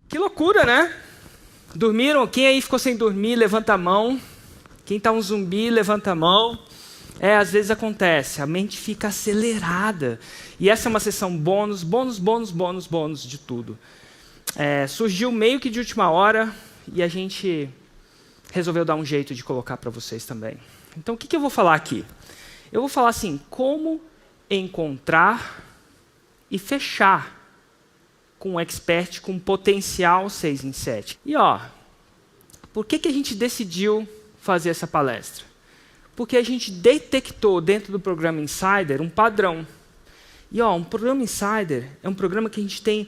Que loucura, né? Dormiram? Quem aí ficou sem dormir, levanta a mão. Quem está um zumbi, levanta a mão. Às vezes acontece, a mente fica acelerada. E essa é uma sessão bônus de tudo. Surgiu meio que de última hora e a gente resolveu dar um jeito de colocar para vocês também. Então, o que eu vou falar aqui? Eu vou falar assim, como encontrar e fechar com um expert com potencial 6 em 7. E por que a gente decidiu fazer essa palestra? Porque a gente detectou dentro do programa Insider um padrão. E um programa Insider é um programa que a gente tem...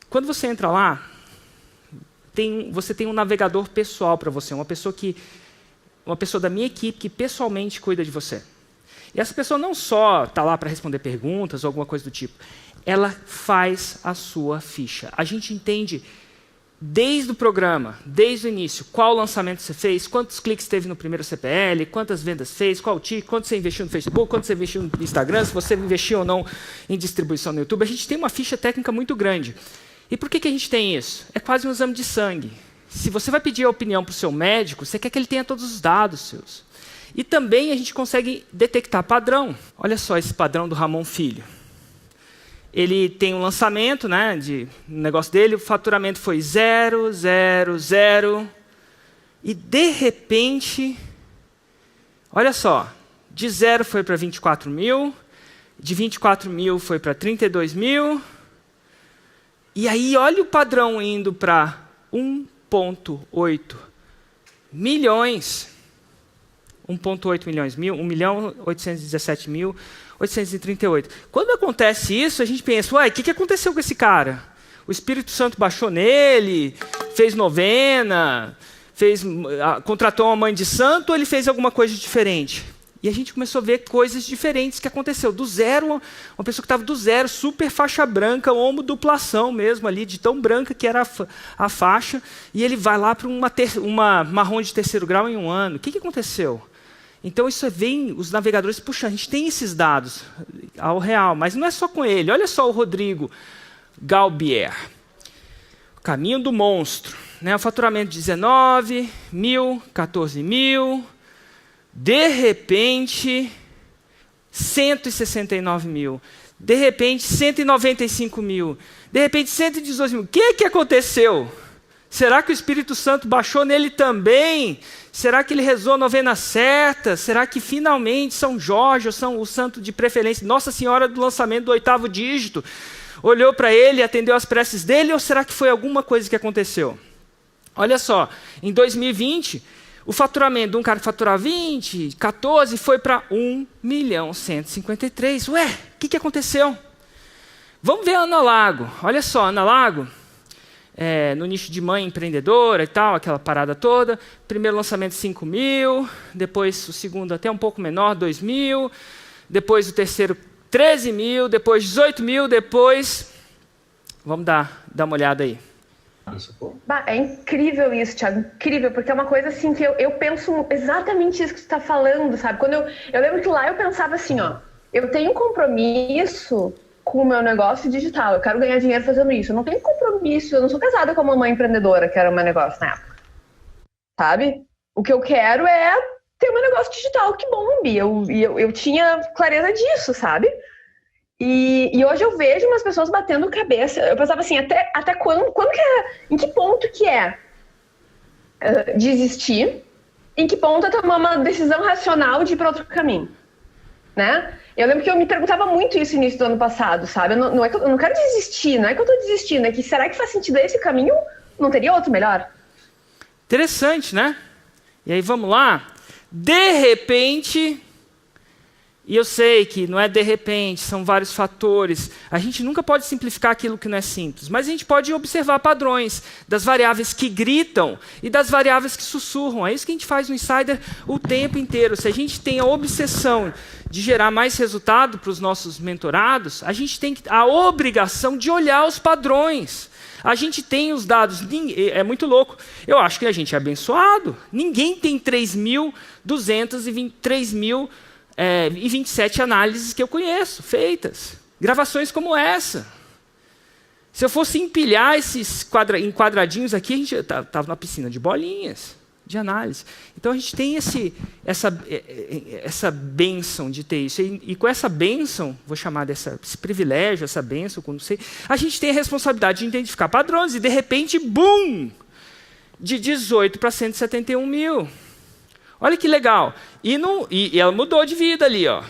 Quando você entra lá, você tem um navegador pessoal para você, uma pessoa da minha equipe que pessoalmente cuida de você. E essa pessoa não só está lá para responder perguntas ou alguma coisa do tipo, ela faz a sua ficha. A gente entende desde o programa, desde o início, qual lançamento você fez, quantos cliques teve no primeiro CPL, quantas vendas fez, qual ticket, quanto você investiu no Facebook, quanto você investiu no Instagram, se você investiu ou não em distribuição no YouTube. A gente tem uma ficha técnica muito grande. E por que a gente tem isso? É quase um exame de sangue. Se você vai pedir a opinião para o seu médico, você quer que ele tenha todos os dados seus. E também a gente consegue detectar padrão. Olha só esse padrão do Ramon Filho. Ele tem um lançamento, né, de um negócio dele, o faturamento foi 0, 0, 0. E, de repente, olha só, de 0 foi para 24 mil, de 24 mil foi para 32 mil, e aí olha o padrão indo para 1,8 milhões. 1,8 milhões, 1.817.838. Quando acontece isso, a gente pensa, o que aconteceu com esse cara? O Espírito Santo baixou nele, fez novena, contratou uma mãe de santo, ou ele fez alguma coisa diferente? E a gente começou a ver coisas diferentes que aconteceu. Do zero, uma pessoa que estava do zero, super faixa branca, homoduplação mesmo ali, de tão branca que era a faixa, e ele vai lá para uma marrom de terceiro grau em um ano. O que aconteceu? Então, isso vem, os navegadores, puxa, a gente tem esses dados ao real, mas não é só com ele. Olha só o Rodrigo Galbier. O caminho do monstro. Né? O faturamento de 19 mil, 14 mil. De repente, 169 mil. De repente, 195 mil. De repente, 118 mil. O que aconteceu? Será que o Espírito Santo baixou nele também? Será que ele rezou a novena certa? Será que finalmente São Jorge, ou o santo de preferência, Nossa Senhora do lançamento do 8º dígito, olhou para ele e atendeu as preces dele? Ou será que foi alguma coisa que aconteceu? Olha só, em 2020, o faturamento de um cara que faturava 20, 14, foi para 1.153.000. Ué, o que aconteceu? Vamos ver a Ana Lago. Olha só, Ana Lago, no nicho de mãe empreendedora e tal, aquela parada toda. Primeiro lançamento 5 mil, depois o segundo até um pouco menor, 2 mil, depois o terceiro 13 mil, depois 18 mil, depois... Vamos dar uma olhada aí. É incrível isso, Thiago, incrível, porque é uma coisa assim que eu penso exatamente isso que você está falando, sabe? Quando eu lembro que lá eu pensava assim, eu tenho um compromisso com o meu negócio digital, eu quero ganhar dinheiro fazendo isso, eu não tenho compromisso, eu não sou casada com uma mãe empreendedora, que era o meu negócio na época, sabe? O que eu quero é ter um negócio digital que bombe, eu tinha clareza disso, sabe? E hoje eu vejo umas pessoas batendo cabeça, eu pensava assim, até quando que é, em que ponto que é desistir, em que ponto é tomar uma decisão racional de ir para outro caminho, né? Eu lembro que eu me perguntava muito isso no início do ano passado, sabe? Não é que eu não quero desistir, não é que eu estou desistindo, é que será que faz sentido esse caminho? Não teria outro melhor? Interessante, né? E aí vamos lá. De repente, e eu sei que não é de repente, são vários fatores. A gente nunca pode simplificar aquilo que não é simples, mas a gente pode observar padrões das variáveis que gritam e das variáveis que sussurram. É isso que a gente faz no Insider o tempo inteiro. Se a gente tem a obsessão de gerar mais resultado para os nossos mentorados, a gente tem a obrigação de olhar os padrões. A gente tem os dados, é muito louco. Eu acho que a gente é abençoado. Ninguém tem 3.223.027 análises que eu conheço, feitas. Gravações como essa. Se eu fosse empilhar esses em quadradinhos aqui, a gente estava na piscina de bolinhas, de análise. Então a gente tem essa bênção de ter isso. E com essa bênção, vou chamar esse privilégio, essa bênção, quando sei, a gente tem a responsabilidade de identificar padrões. E de repente, bum! De 18 para 171 mil. Olha que legal. E ela mudou de vida ali, ó.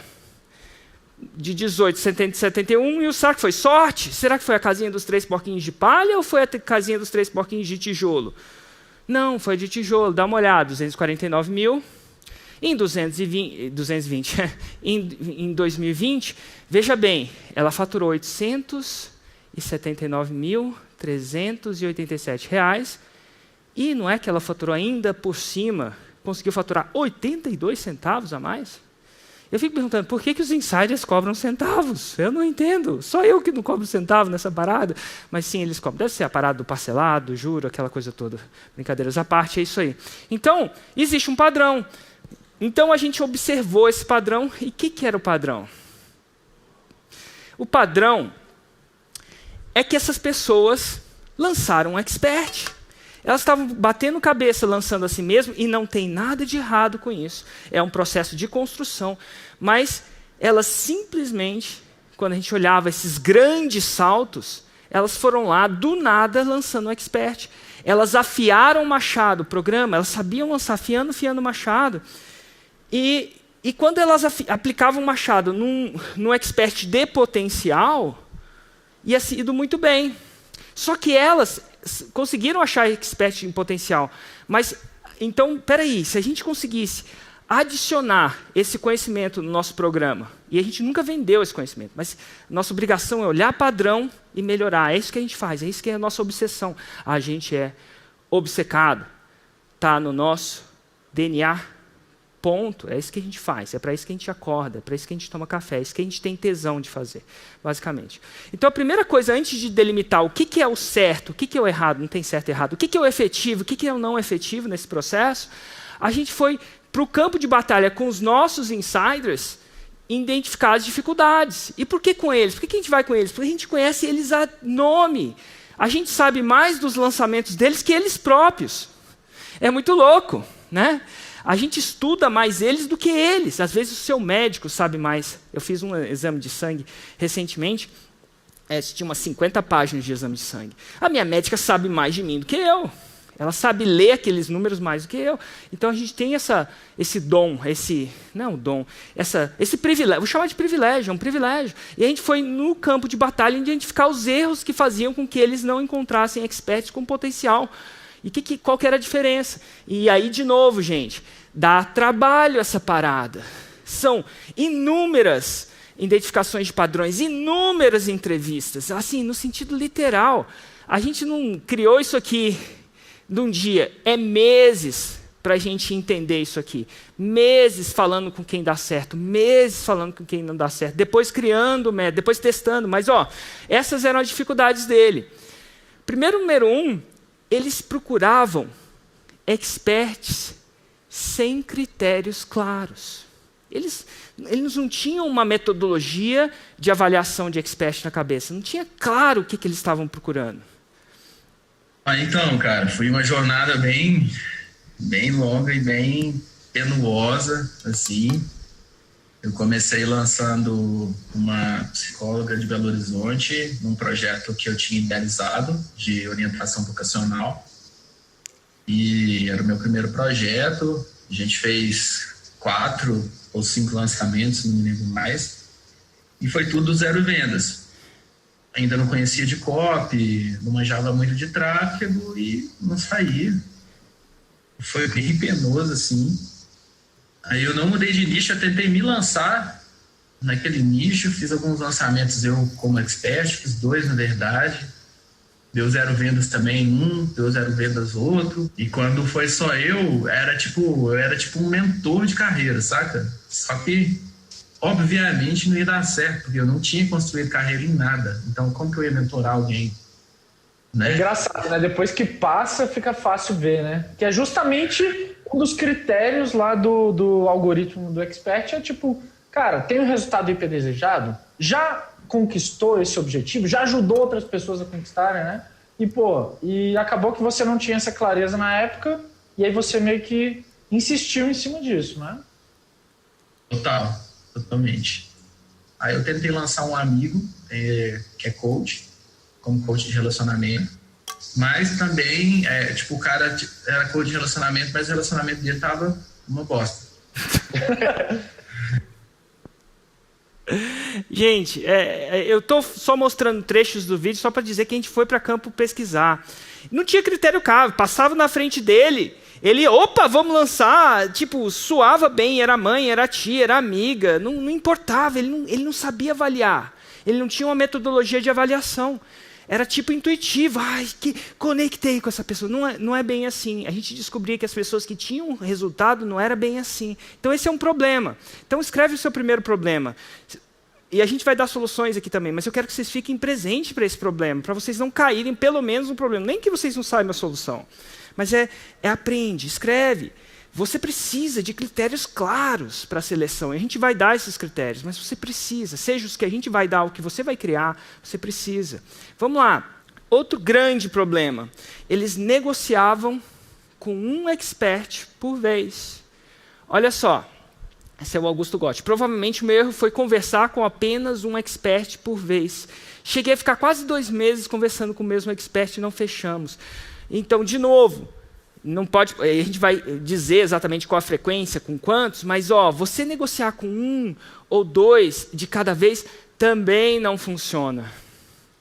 De 18 a 71 mil. Será que foi sorte? Será que foi a casinha dos 3 porquinhos de palha ou foi a casinha dos 3 porquinhos de tijolo? Não, foi de tijolo. Dá uma olhada. 249 mil. Em 220, em 2020, veja bem, ela faturou R$ 879.387. E não é que ela faturou ainda por cima, conseguiu faturar 82 centavos a mais? Eu fico perguntando, por que os insiders cobram centavos? Eu não entendo. Só eu que não cobro centavo nessa parada. Mas sim, eles cobram. Deve ser a parada do parcelado, juro, aquela coisa toda. Brincadeiras à parte, é isso aí. Então, existe um padrão. Então, a gente observou esse padrão. E o que era o padrão? O padrão é que essas pessoas lançaram um expert. Elas estavam batendo cabeça, lançando a si mesmo, e não tem nada de errado com isso. É um processo de construção. Mas elas simplesmente, quando a gente olhava esses grandes saltos, elas foram lá, do nada, lançando um expert. Elas afiaram o machado, o programa, elas sabiam lançar, afiando o machado. E quando elas aplicavam o machado num expert de potencial, ia ido muito bem. Só que elas conseguiram achar expert em potencial. Mas, então, peraí, se a gente conseguisse adicionar esse conhecimento no nosso programa, e a gente nunca vendeu esse conhecimento, mas nossa obrigação é olhar padrão e melhorar. É isso que a gente faz, é isso que é a nossa obsessão. A gente é obcecado. Está no nosso DNA. Ponto. É isso que a gente faz, é para isso que a gente acorda, é para isso que a gente toma café, é isso que a gente tem tesão de fazer, basicamente. Então, a primeira coisa, antes de delimitar o que é o certo, o que é o errado, não tem certo e errado, o que é o efetivo, o que é o não efetivo nesse processo, a gente foi para o campo de batalha com os nossos insiders identificar as dificuldades. E por que com eles? Por que a gente vai com eles? Porque a gente conhece eles a nome. A gente sabe mais dos lançamentos deles que eles próprios. É muito louco, né? A gente estuda mais eles do que eles. Às vezes o seu médico sabe mais. Eu fiz um exame de sangue recentemente. Tinha umas 50 páginas de exame de sangue. A minha médica sabe mais de mim do que eu. Ela sabe ler aqueles números mais do que eu. Então a gente tem esse dom, esse privilégio. Vou chamar de privilégio, é um privilégio. E a gente foi no campo de batalha identificar os erros que faziam com que eles não encontrassem experts com potencial. E qual que era a diferença? E aí, de novo, gente, dá trabalho essa parada. São inúmeras identificações de padrões, inúmeras entrevistas, assim, no sentido literal. A gente não criou isso aqui de um dia, é meses para a gente entender isso aqui. Meses falando com quem dá certo, meses falando com quem não dá certo, depois criando método, depois testando. Mas, essas eram as dificuldades dele. Primeiro, número 1, eles procuravam experts sem critérios claros. Eles não tinham uma metodologia de avaliação de expert na cabeça. Não tinha claro o que eles estavam procurando. Então, cara, foi uma jornada bem longa e bem penuosa, assim. Eu comecei lançando uma psicóloga de Belo Horizonte num projeto que eu tinha idealizado de orientação vocacional. E era o meu primeiro projeto. A gente fez 4 ou 5 lançamentos, não me lembro mais. E foi tudo 0 vendas. Ainda não conhecia de copy, não manjava muito de tráfego e não saía. Foi bem penoso, assim. Aí eu não mudei de nicho, eu tentei me lançar naquele nicho, fiz alguns lançamentos eu como expert, fiz 2 na verdade, deu 0 vendas também deu 0 vendas outro, e quando foi só eu era tipo um mentor de carreira, saca? Só que obviamente não ia dar certo, porque eu não tinha construído carreira em nada, então como que eu ia mentorar alguém? Né? É engraçado, né? Depois que passa, fica fácil ver, né? Que é justamente um dos critérios lá do algoritmo do expert, é tipo, cara, tem o resultado IP desejado? Já conquistou esse objetivo, já ajudou outras pessoas a conquistarem, né? E acabou que você não tinha essa clareza na época, e aí você meio que insistiu em cima disso, né? Totalmente. Aí eu tentei lançar um amigo, que é coach, como coach de relacionamento, mas também, o cara era coach de relacionamento, mas o relacionamento dele tava uma bosta. Gente, eu tô só mostrando trechos do vídeo só para dizer que a gente foi para campo pesquisar. Não tinha critério claro, passava na frente dele, ele, opa, vamos lançar, tipo, suava bem, era mãe, era tia, era amiga, não importava, ele não sabia avaliar, ele não tinha uma metodologia de avaliação. Era tipo intuitivo, que conectei com essa pessoa. Não é bem assim. A gente descobria que as pessoas que tinham resultado não era bem assim. Então esse é um problema. Então escreve o seu primeiro problema. E a gente vai dar soluções aqui também, mas eu quero que vocês fiquem presentes para esse problema, para vocês não caírem pelo menos no problema. Nem que vocês não saibam a solução, mas aprende, escreve. Você precisa de critérios claros para a seleção. A gente vai dar esses critérios, mas você precisa. Seja os que a gente vai dar, o que você vai criar, você precisa. Vamos lá. Outro grande problema. Eles negociavam com um expert por vez. Olha só. Esse é o Augusto Gotti. Provavelmente o meu erro foi conversar com apenas um expert por vez. Cheguei a ficar quase 2 meses conversando com o mesmo expert e não fechamos. Então, de novo, não pode, a gente vai dizer exatamente qual a frequência, com quantos, mas você negociar com 1 ou 2 de cada vez também não funciona.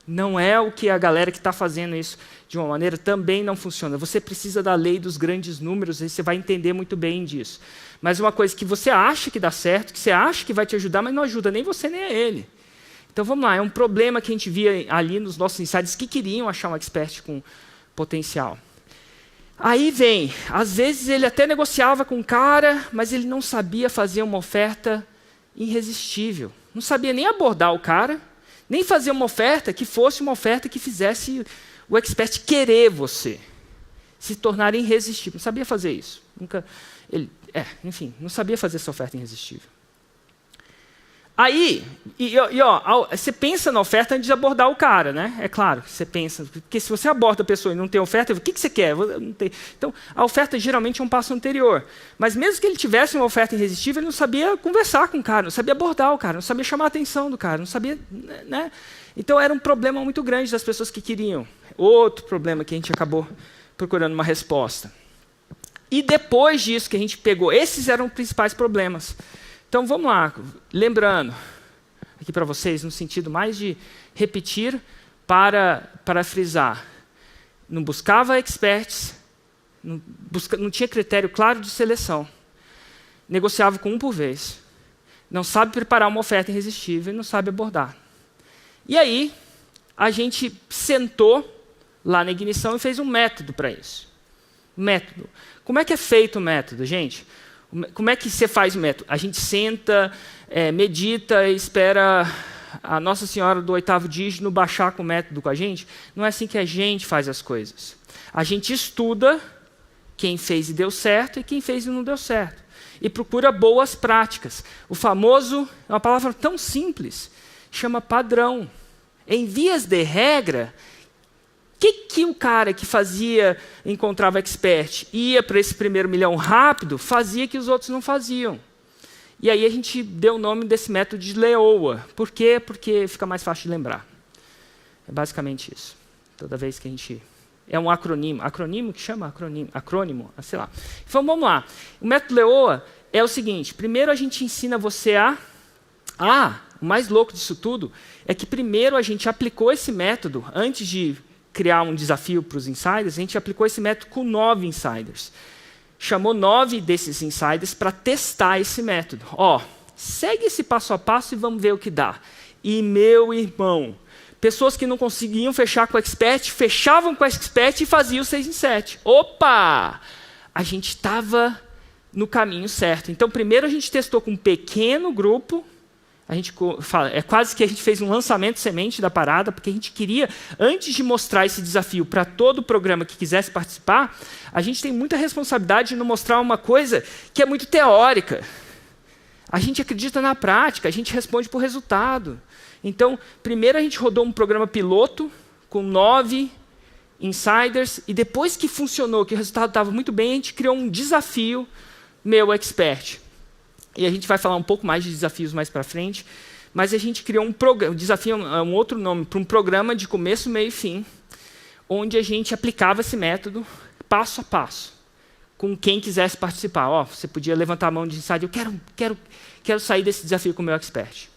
Não é o que a galera que está fazendo isso de uma maneira também não funciona. Você precisa da lei dos grandes números e você vai entender muito bem disso. Mas uma coisa que você acha que dá certo, que você acha que vai te ajudar, mas não ajuda nem você nem a ele. Então vamos lá, é um problema que a gente via ali nos nossos insiders que queriam achar um expert com potencial. Aí vem, às vezes ele até negociava com o cara, mas ele não sabia fazer uma oferta irresistível. Não sabia nem abordar o cara, nem fazer uma oferta que fosse uma oferta que fizesse o expert querer você, se tornar irresistível. Não sabia fazer isso. Enfim, não sabia fazer essa oferta irresistível. Aí, você pensa na oferta antes de abordar o cara, né? É claro, você pensa, porque se você aborda a pessoa e não tem oferta, o que você quer? Não tem. Então, a oferta geralmente é um passo anterior. Mas mesmo que ele tivesse uma oferta irresistível, ele não sabia conversar com o cara, não sabia abordar o cara, não sabia chamar a atenção do cara, não sabia, né? Então, era um problema muito grande das pessoas que queriam. Outro problema que a gente acabou procurando uma resposta. E depois disso que a gente pegou, esses eram os principais problemas. Então, vamos lá, lembrando aqui para vocês, no sentido mais de repetir para frisar. Não buscava experts, não tinha critério claro de seleção, negociava com 1 por vez, não sabe preparar uma oferta irresistível e não sabe abordar. E aí, a gente sentou lá na ignição e fez um método para isso. Método. Como é que é feito o método, gente? Como é que você faz o método? A gente senta, medita e espera a Nossa Senhora do 8º dígito baixar com o método com a gente? Não é assim que a gente faz as coisas. A gente estuda quem fez e deu certo e quem fez e não deu certo. E procura boas práticas. O famoso, é uma palavra tão simples, chama padrão. Em vias de regra, que o cara que encontrava expert, ia para esse primeiro milhão rápido, fazia que os outros não faziam. E aí a gente deu o nome desse método de Leoa. Por quê? Porque fica mais fácil de lembrar. É basicamente isso. Toda vez que a gente... É um acronimo. Acronimo que chama? Acrônimo? Sei lá. Então vamos lá. O método Leoa é o seguinte. Primeiro a gente ensina você o mais louco disso tudo é que primeiro a gente aplicou esse método antes de criar um desafio para os insiders, a gente aplicou esse método com 9 insiders. Chamou 9 desses insiders para testar esse método. Segue esse passo a passo e vamos ver o que dá. E, meu irmão, pessoas que não conseguiam fechar com o expert, fechavam com o expert e faziam 6 em 7. Opa! A gente estava no caminho certo. Então, primeiro a gente testou com um pequeno grupo. A gente fala, é quase que a gente fez um lançamento semente da parada, porque a gente queria, antes de mostrar esse desafio para todo o programa que quisesse participar, a gente tem muita responsabilidade de não mostrar uma coisa que é muito teórica. A gente acredita na prática, a gente responde por resultado. Então, primeiro a gente rodou um programa piloto com 9 insiders, e depois que funcionou, que o resultado estava muito bem, a gente criou um desafio Meu Expert. E a gente vai falar um pouco mais de desafios mais para frente, mas a gente criou um programa, o desafio é um outro nome, para um programa de começo, meio e fim, onde a gente aplicava esse método passo a passo, com quem quisesse participar. Você podia levantar a mão de insider, eu quero sair desse desafio com o Meu Expert.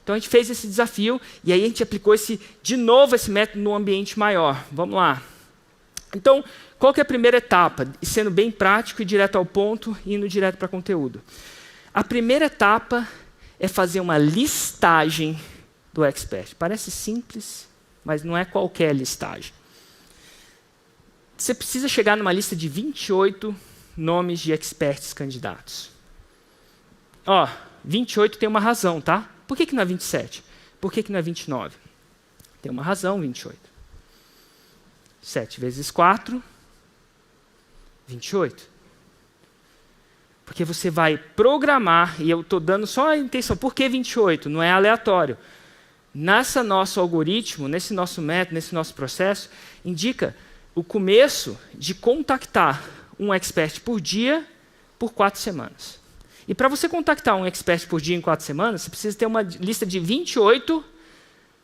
Então a gente fez esse desafio, e aí a gente aplicou de novo esse método num ambiente maior. Vamos lá. Então, qual que é a primeira etapa? Sendo bem prático e direto ao ponto, indo direto para conteúdo. A primeira etapa é fazer uma listagem do expert. Parece simples, mas não é qualquer listagem. Você precisa chegar numa lista de 28 nomes de experts candidatos. 28 tem uma razão, tá? Por que não é 27? Por que não é 29? Tem uma razão, 28. 7 vezes 4, 28. Porque você vai programar, e eu estou dando só a intenção, por que 28? Não é aleatório. Nesse nosso algoritmo, nesse nosso método, nesse nosso processo, indica o começo de contactar um expert por dia por 4 semanas. E para você contactar um expert por dia em 4 semanas, você precisa ter uma lista de 28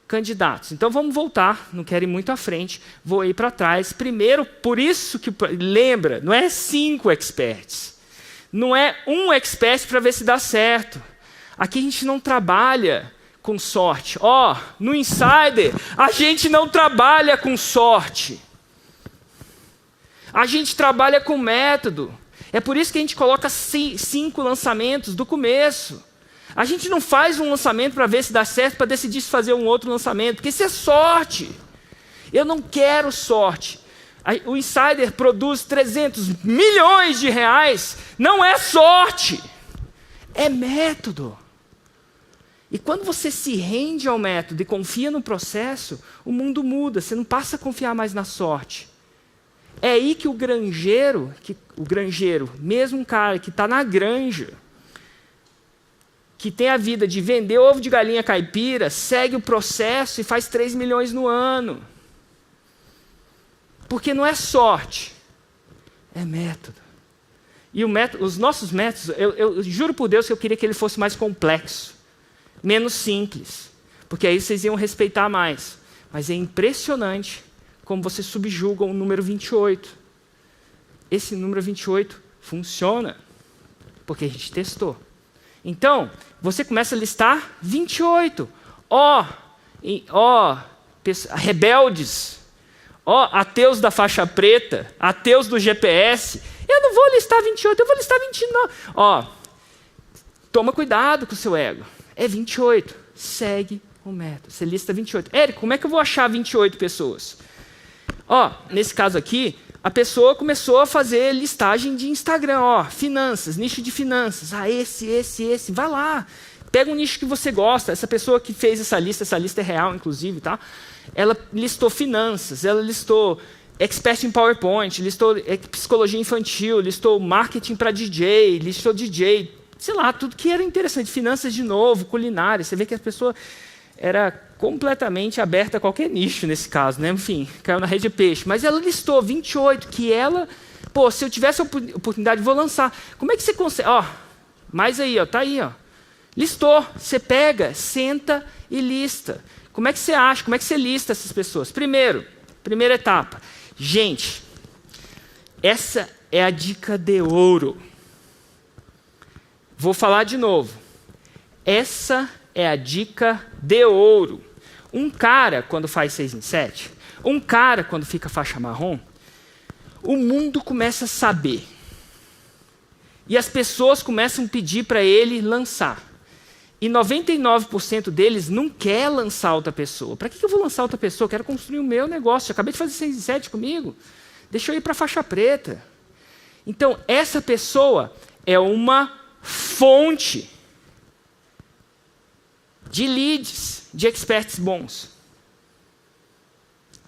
candidatos. Então vamos voltar, não quero ir muito à frente, vou ir para trás. Primeiro, por isso que, lembra, não é 5 experts. Não é um expert para ver se dá certo. Aqui a gente não trabalha com sorte. No Insider, a gente não trabalha com sorte. A gente trabalha com método. É por isso que a gente coloca 5 lançamentos do começo. A gente não faz um lançamento para ver se dá certo, para decidir se fazer um outro lançamento, porque isso é sorte. Eu não quero sorte. O Insider produz 300 milhões de reais, não é sorte, é método. E quando você se rende ao método e confia no processo, o mundo muda, você não passa a confiar mais na sorte. É aí que o granjeiro, mesmo um cara que está na granja, que tem a vida de vender ovo de galinha caipira, segue o processo e faz 3 milhões no ano. Porque não é sorte, é método. E os nossos métodos, eu juro por Deus que eu queria que ele fosse mais complexo, menos simples, porque aí vocês iam respeitar mais. Mas é impressionante como você subjuga o número 28. Esse número 28 funciona, porque a gente testou. Então, você começa a listar 28. Rebeldes. Ateus da faixa preta, ateus do GPS. Eu não vou listar 28, eu vou listar 29. Toma cuidado com o seu ego. É 28. Segue o método. Você lista 28. Érico, como é que eu vou achar 28 pessoas? Nesse caso aqui, a pessoa começou a fazer listagem de Instagram. Finanças, nicho de finanças. Esse. Vai lá. Pega um nicho que você gosta. Essa pessoa que fez essa lista é real, inclusive, tá? Ela listou finanças, ela listou expert em PowerPoint, listou psicologia infantil, listou marketing para DJ, listou DJ, sei lá, tudo que era interessante. Finanças de novo, culinária. Você vê que a pessoa era completamente aberta a qualquer nicho nesse caso, né? Enfim, caiu na rede de peixe. Mas ela listou 28 que ela... se eu tivesse a oportunidade, vou lançar. Como é que você consegue... mais aí, tá aí, Listou. Você pega, senta e lista. Como é que você acha? Como é que você lista essas pessoas? Primeira etapa. Gente, essa é a dica de ouro. Vou falar de novo. Essa é a dica de ouro. Um cara, quando faz 6 em 7, um cara, quando fica faixa marrom, o mundo começa a saber. E as pessoas começam a pedir para ele lançar. E 99% deles não quer lançar outra pessoa. Para que eu vou lançar outra pessoa? Eu quero construir o meu negócio. Eu acabei de fazer 6 em 7 comigo. Deixa eu ir para a faixa preta. Então, essa pessoa é uma fonte de leads, de experts bons.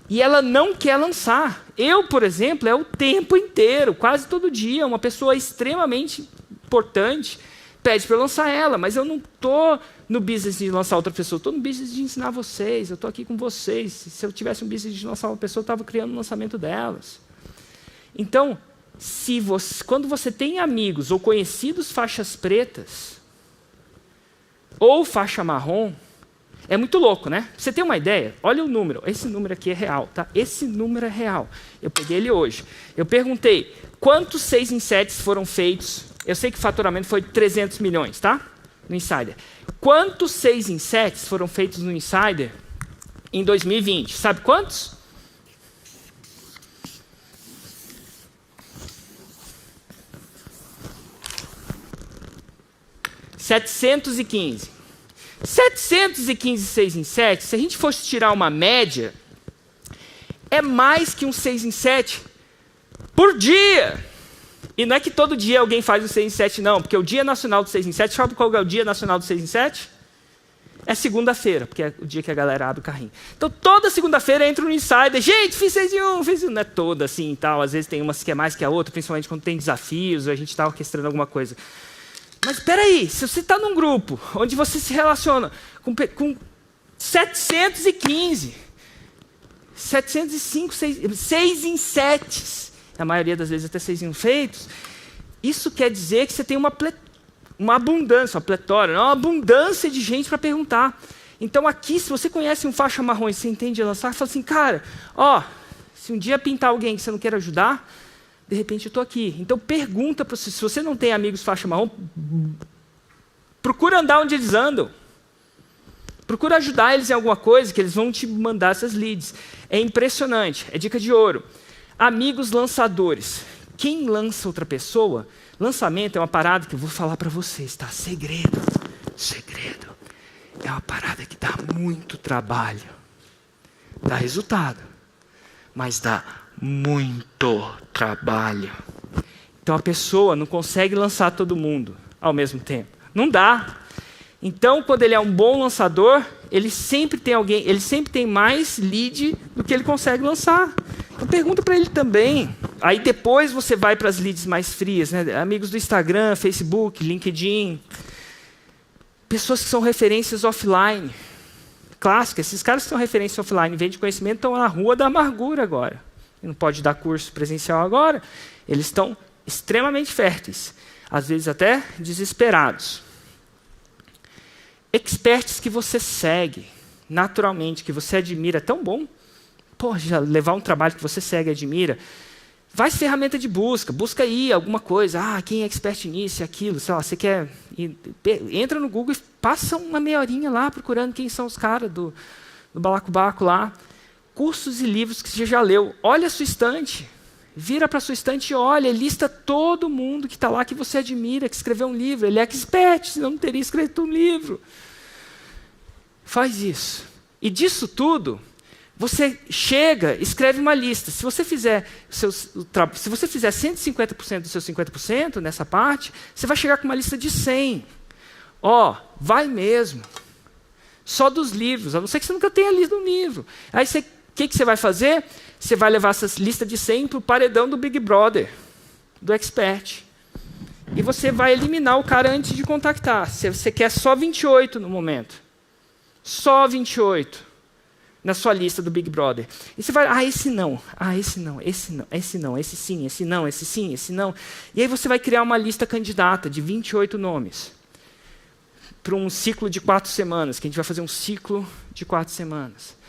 E ela não quer lançar. Eu, por exemplo, o tempo inteiro, quase todo dia, uma pessoa extremamente importante, pede para eu lançar ela, mas eu não estou no business de lançar outra pessoa, estou no business de ensinar vocês, eu estou aqui com vocês. Se eu tivesse um business de lançar uma pessoa, eu estava criando o lançamento delas. Então, quando você tem amigos ou conhecidos faixas pretas, ou faixa marrom, é muito louco, né? Pra você ter uma ideia, olha o número. Esse número aqui é real, tá? Esse número é real. Eu peguei ele hoje. Eu perguntei, quantos 6 em 7 foram feitos? Eu sei que o faturamento foi 300 milhões, tá? No Insider. Quantos 6 em 7 foram feitos no Insider em 2020? Sabe quantos? $715. 715 6 em 7, se a gente fosse tirar uma média, é mais que um 6 em 7 por dia. E não é que todo dia alguém faz um 6 em 7, não, porque o Dia Nacional do 6 em 7, sabe qual é o Dia Nacional do 6 em 7? É segunda-feira, porque é o dia que a galera abre o carrinho. Então, toda segunda-feira entra no Insider. Gente, fiz 6 em 1, fiz 1. Não é toda assim e tal. Às vezes tem umas que é mais que a outra, principalmente quando tem desafios, ou a gente está orquestrando alguma coisa. Mas espera aí, se você está num grupo onde você se relaciona com 715, 705, 6 em 7, a maioria das vezes até 6 em 1 feitos, isso quer dizer que você tem uma abundância, uma pletora, uma abundância de gente para perguntar. Então aqui, se você conhece um faixa marrom e você entende lançar, fala assim, cara, ó, se um dia pintar alguém que você não quer ajudar, de repente eu estou aqui. Então pergunta para você, se você não tem amigos faixa marrom, procura andar onde eles andam. Procura ajudar eles em alguma coisa, que eles vão te mandar essas leads. É impressionante, é dica de ouro. Amigos lançadores. Quem lança outra pessoa, lançamento é uma parada que eu vou falar para vocês, tá? Segredo. Segredo. É uma parada que dá muito trabalho. Dá resultado, mas dá muito trabalho. Então a pessoa não consegue lançar todo mundo ao mesmo tempo. Não dá. Então, quando ele é um bom lançador, ele sempre tem mais lead do que ele consegue lançar. Então pergunta para ele também. Aí depois você vai para as leads mais frias, né? Amigos do Instagram, Facebook, LinkedIn. Pessoas que são referências offline. Clássicas. Esses caras que são referências offline, vendem conhecimento, estão na rua da amargura agora. Não pode dar curso presencial agora, eles estão extremamente férteis, às vezes até desesperados. Experts que você segue, naturalmente, que você admira, é tão bom. Pô, já levar um trabalho que você segue e admira, faz ferramenta de busca, busca aí alguma coisa, quem é expert nisso e aquilo, sei lá, você quer, entra no Google e passa uma meia horinha lá procurando quem são os caras do balacobaco lá. Cursos e livros que você já leu. Olha a sua estante. Vira para a sua estante e olha. Lista todo mundo que está lá, que você admira, que escreveu um livro. Ele é expert, senão não teria escrito um livro. Faz isso. E disso tudo, você chega, escreve uma lista. Se você fizer 150% dos seus 50% nessa parte, você vai chegar com uma lista de 100. Vai mesmo. Só dos livros, a não ser que você nunca tenha lido um livro. Aí o que você vai fazer? Você vai levar essa lista de 100 para o paredão do Big Brother, do Expert. E você vai eliminar o cara antes de contactar. Você quer só 28 no momento. Só 28 na sua lista do Big Brother. E você vai, esse não, esse não, esse não, esse não, esse sim, esse não, esse sim, esse não. E aí você vai criar uma lista candidata de 28 nomes. Para um ciclo de 4 semanas, que a gente vai fazer um ciclo de 4 semanas.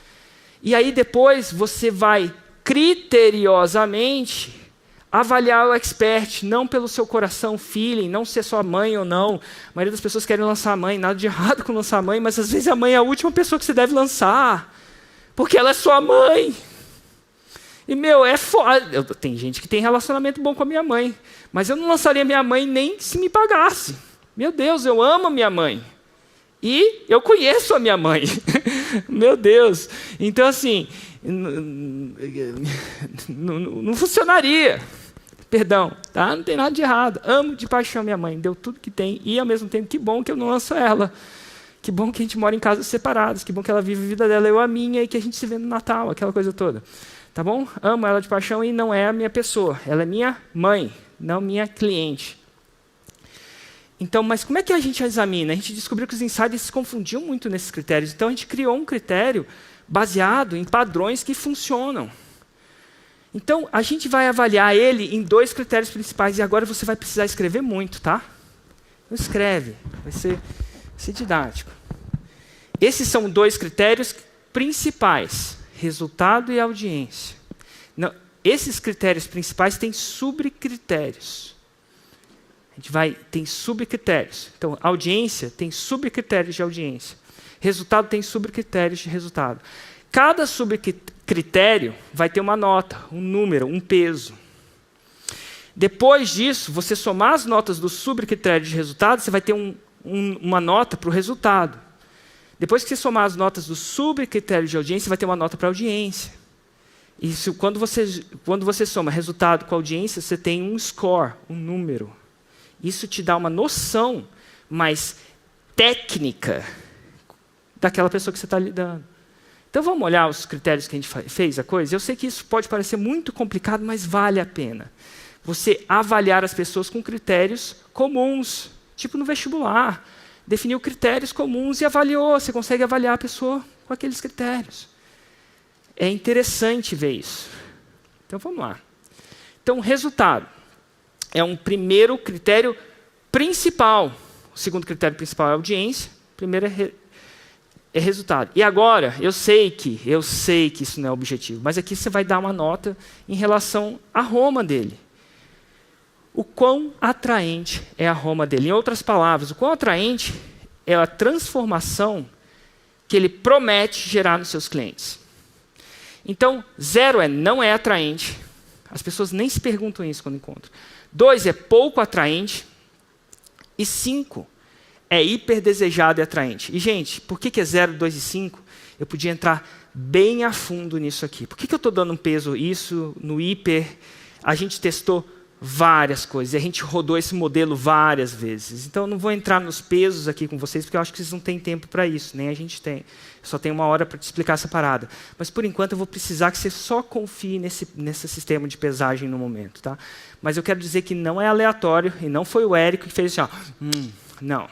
E aí depois você vai criteriosamente avaliar o expert, não pelo seu coração, feeling, não se é sua mãe ou não. A maioria das pessoas querem lançar a mãe, nada de errado com lançar a mãe, mas às vezes a mãe é a última pessoa que você deve lançar, porque ela é sua mãe. E, é foda. Tem gente que tem relacionamento bom com a minha mãe, mas eu não lançaria minha mãe nem se me pagasse. Meu Deus, eu amo a minha mãe. E eu conheço a minha mãe. Meu Deus. Então, assim, não funcionaria. Perdão, tá? Não tem nada de errado. Amo de paixão minha mãe. Deu tudo que tem. E, ao mesmo tempo, que bom que eu não lanço ela. Que bom que a gente mora em casas separadas. Que bom que ela vive a vida dela, eu a minha, e que a gente se vê no Natal, aquela coisa toda. Tá bom? Amo ela de paixão e não é a minha pessoa. Ela é minha mãe, não minha cliente. Então, mas como é que a gente examina? A gente descobriu que os insiders se confundiam muito nesses critérios. Então, a gente criou um critério baseado em padrões que funcionam. Então, a gente vai avaliar ele em 2 critérios principais. E agora você vai precisar escrever muito, tá? Não escreve, vai ser didático. Esses são 2 critérios principais: resultado e audiência. Não, esses critérios principais têm subcritérios. Tem subcritérios. Então, audiência tem subcritérios de audiência. Resultado tem subcritérios de resultado. Cada subcritério vai ter uma nota, um número, um peso. Depois disso, você somar as notas do subcritério de resultado, você vai ter uma nota para o resultado. Depois que você somar as notas do subcritério de audiência, você vai ter uma nota para a audiência. Isso, quando você soma resultado com audiência, você tem um score, um número. Isso te dá uma noção mais técnica daquela pessoa que você está lidando. Então vamos olhar os critérios que a gente fez a coisa? Eu sei que isso pode parecer muito complicado, mas vale a pena. Você avaliar as pessoas com critérios comuns, tipo no vestibular. Definiu critérios comuns e avaliou. Você consegue avaliar a pessoa com aqueles critérios. É interessante ver isso. Então vamos lá. Então, resultado é um primeiro critério principal. O segundo critério principal é audiência. O primeiro é resultado. E agora, eu sei que isso não é objetivo, mas aqui você vai dar uma nota em relação à Roma dele. O quão atraente é a Roma dele. Em outras palavras, o quão atraente é a transformação que ele promete gerar nos seus clientes. Então, 0 não é atraente. As pessoas nem se perguntam isso quando encontram. 2 é pouco atraente. E 5 é hiper desejado e atraente. E, gente, por que é 0, 2 e 5? Eu podia entrar bem a fundo nisso aqui. Por que eu estou dando um peso isso no hiper? A gente testou várias coisas. E a gente rodou esse modelo várias vezes. Então, eu não vou entrar nos pesos aqui com vocês, porque eu acho que vocês não têm tempo para isso. Nem a gente tem. Eu só tenho 1 hora para te explicar essa parada. Mas, por enquanto, eu vou precisar que você só confie nesse sistema de pesagem no momento. Tá? Mas eu quero dizer que não é aleatório, e não foi o Érico que fez assim, ó, não.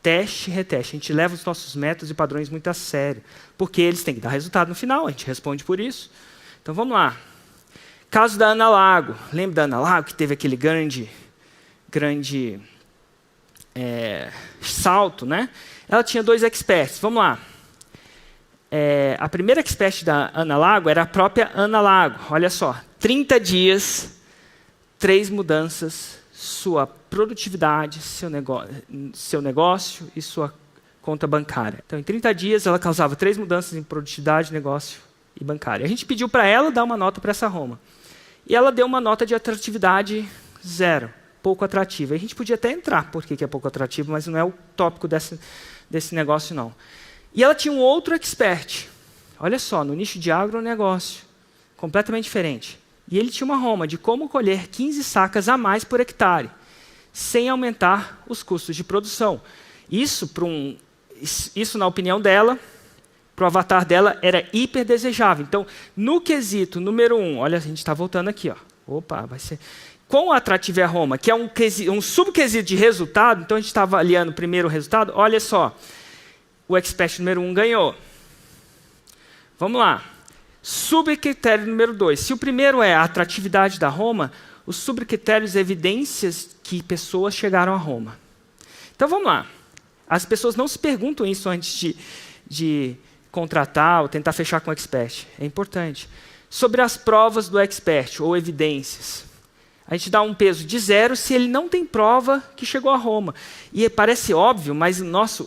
Teste e reteste. A gente leva os nossos métodos e padrões muito a sério, porque eles têm que dar resultado no final, a gente responde por isso. Então, vamos lá. Caso da Ana Lago. Lembra da Ana Lago, que teve aquele grande salto, né? Ela tinha 2 experts. Vamos lá. A primeira expert da Ana Lago era a própria Ana Lago. Olha só. 30 dias, 3 mudanças, sua produtividade, seu negócio e sua conta bancária. Então, em 30 dias, ela causava 3 mudanças em produtividade, negócio e bancária. A gente pediu para ela dar uma nota para essa Roma. E ela deu uma nota de atratividade 0, pouco atrativa. A gente podia até entrar por que é pouco atrativo, mas não é o tópico desse negócio, não. E ela tinha um outro expert. Olha só, no nicho de agronegócio, completamente diferente. E ele tinha uma Roma de como colher 15 sacas a mais por hectare, sem aumentar os custos de produção. Isso, na opinião dela, para o avatar dela, era hiper desejável. Então, no quesito número 1, olha, a gente está voltando aqui. Ó. Opa, vai ser... Quão atrativo é a Roma? Que é um subquesito de resultado. Então, a gente está avaliando primeiro o resultado. Olha só, o expert número 1 ganhou. Vamos lá. Subcritério número 2. Se o primeiro é a atratividade da Roma, os subcritérios evidências que pessoas chegaram a Roma. Então, vamos lá. As pessoas não se perguntam isso antes de contratar ou tentar fechar com o expert. É importante. Sobre as provas do expert ou evidências. A gente dá um peso de 0 se ele não tem prova que chegou a Roma. E parece óbvio, mas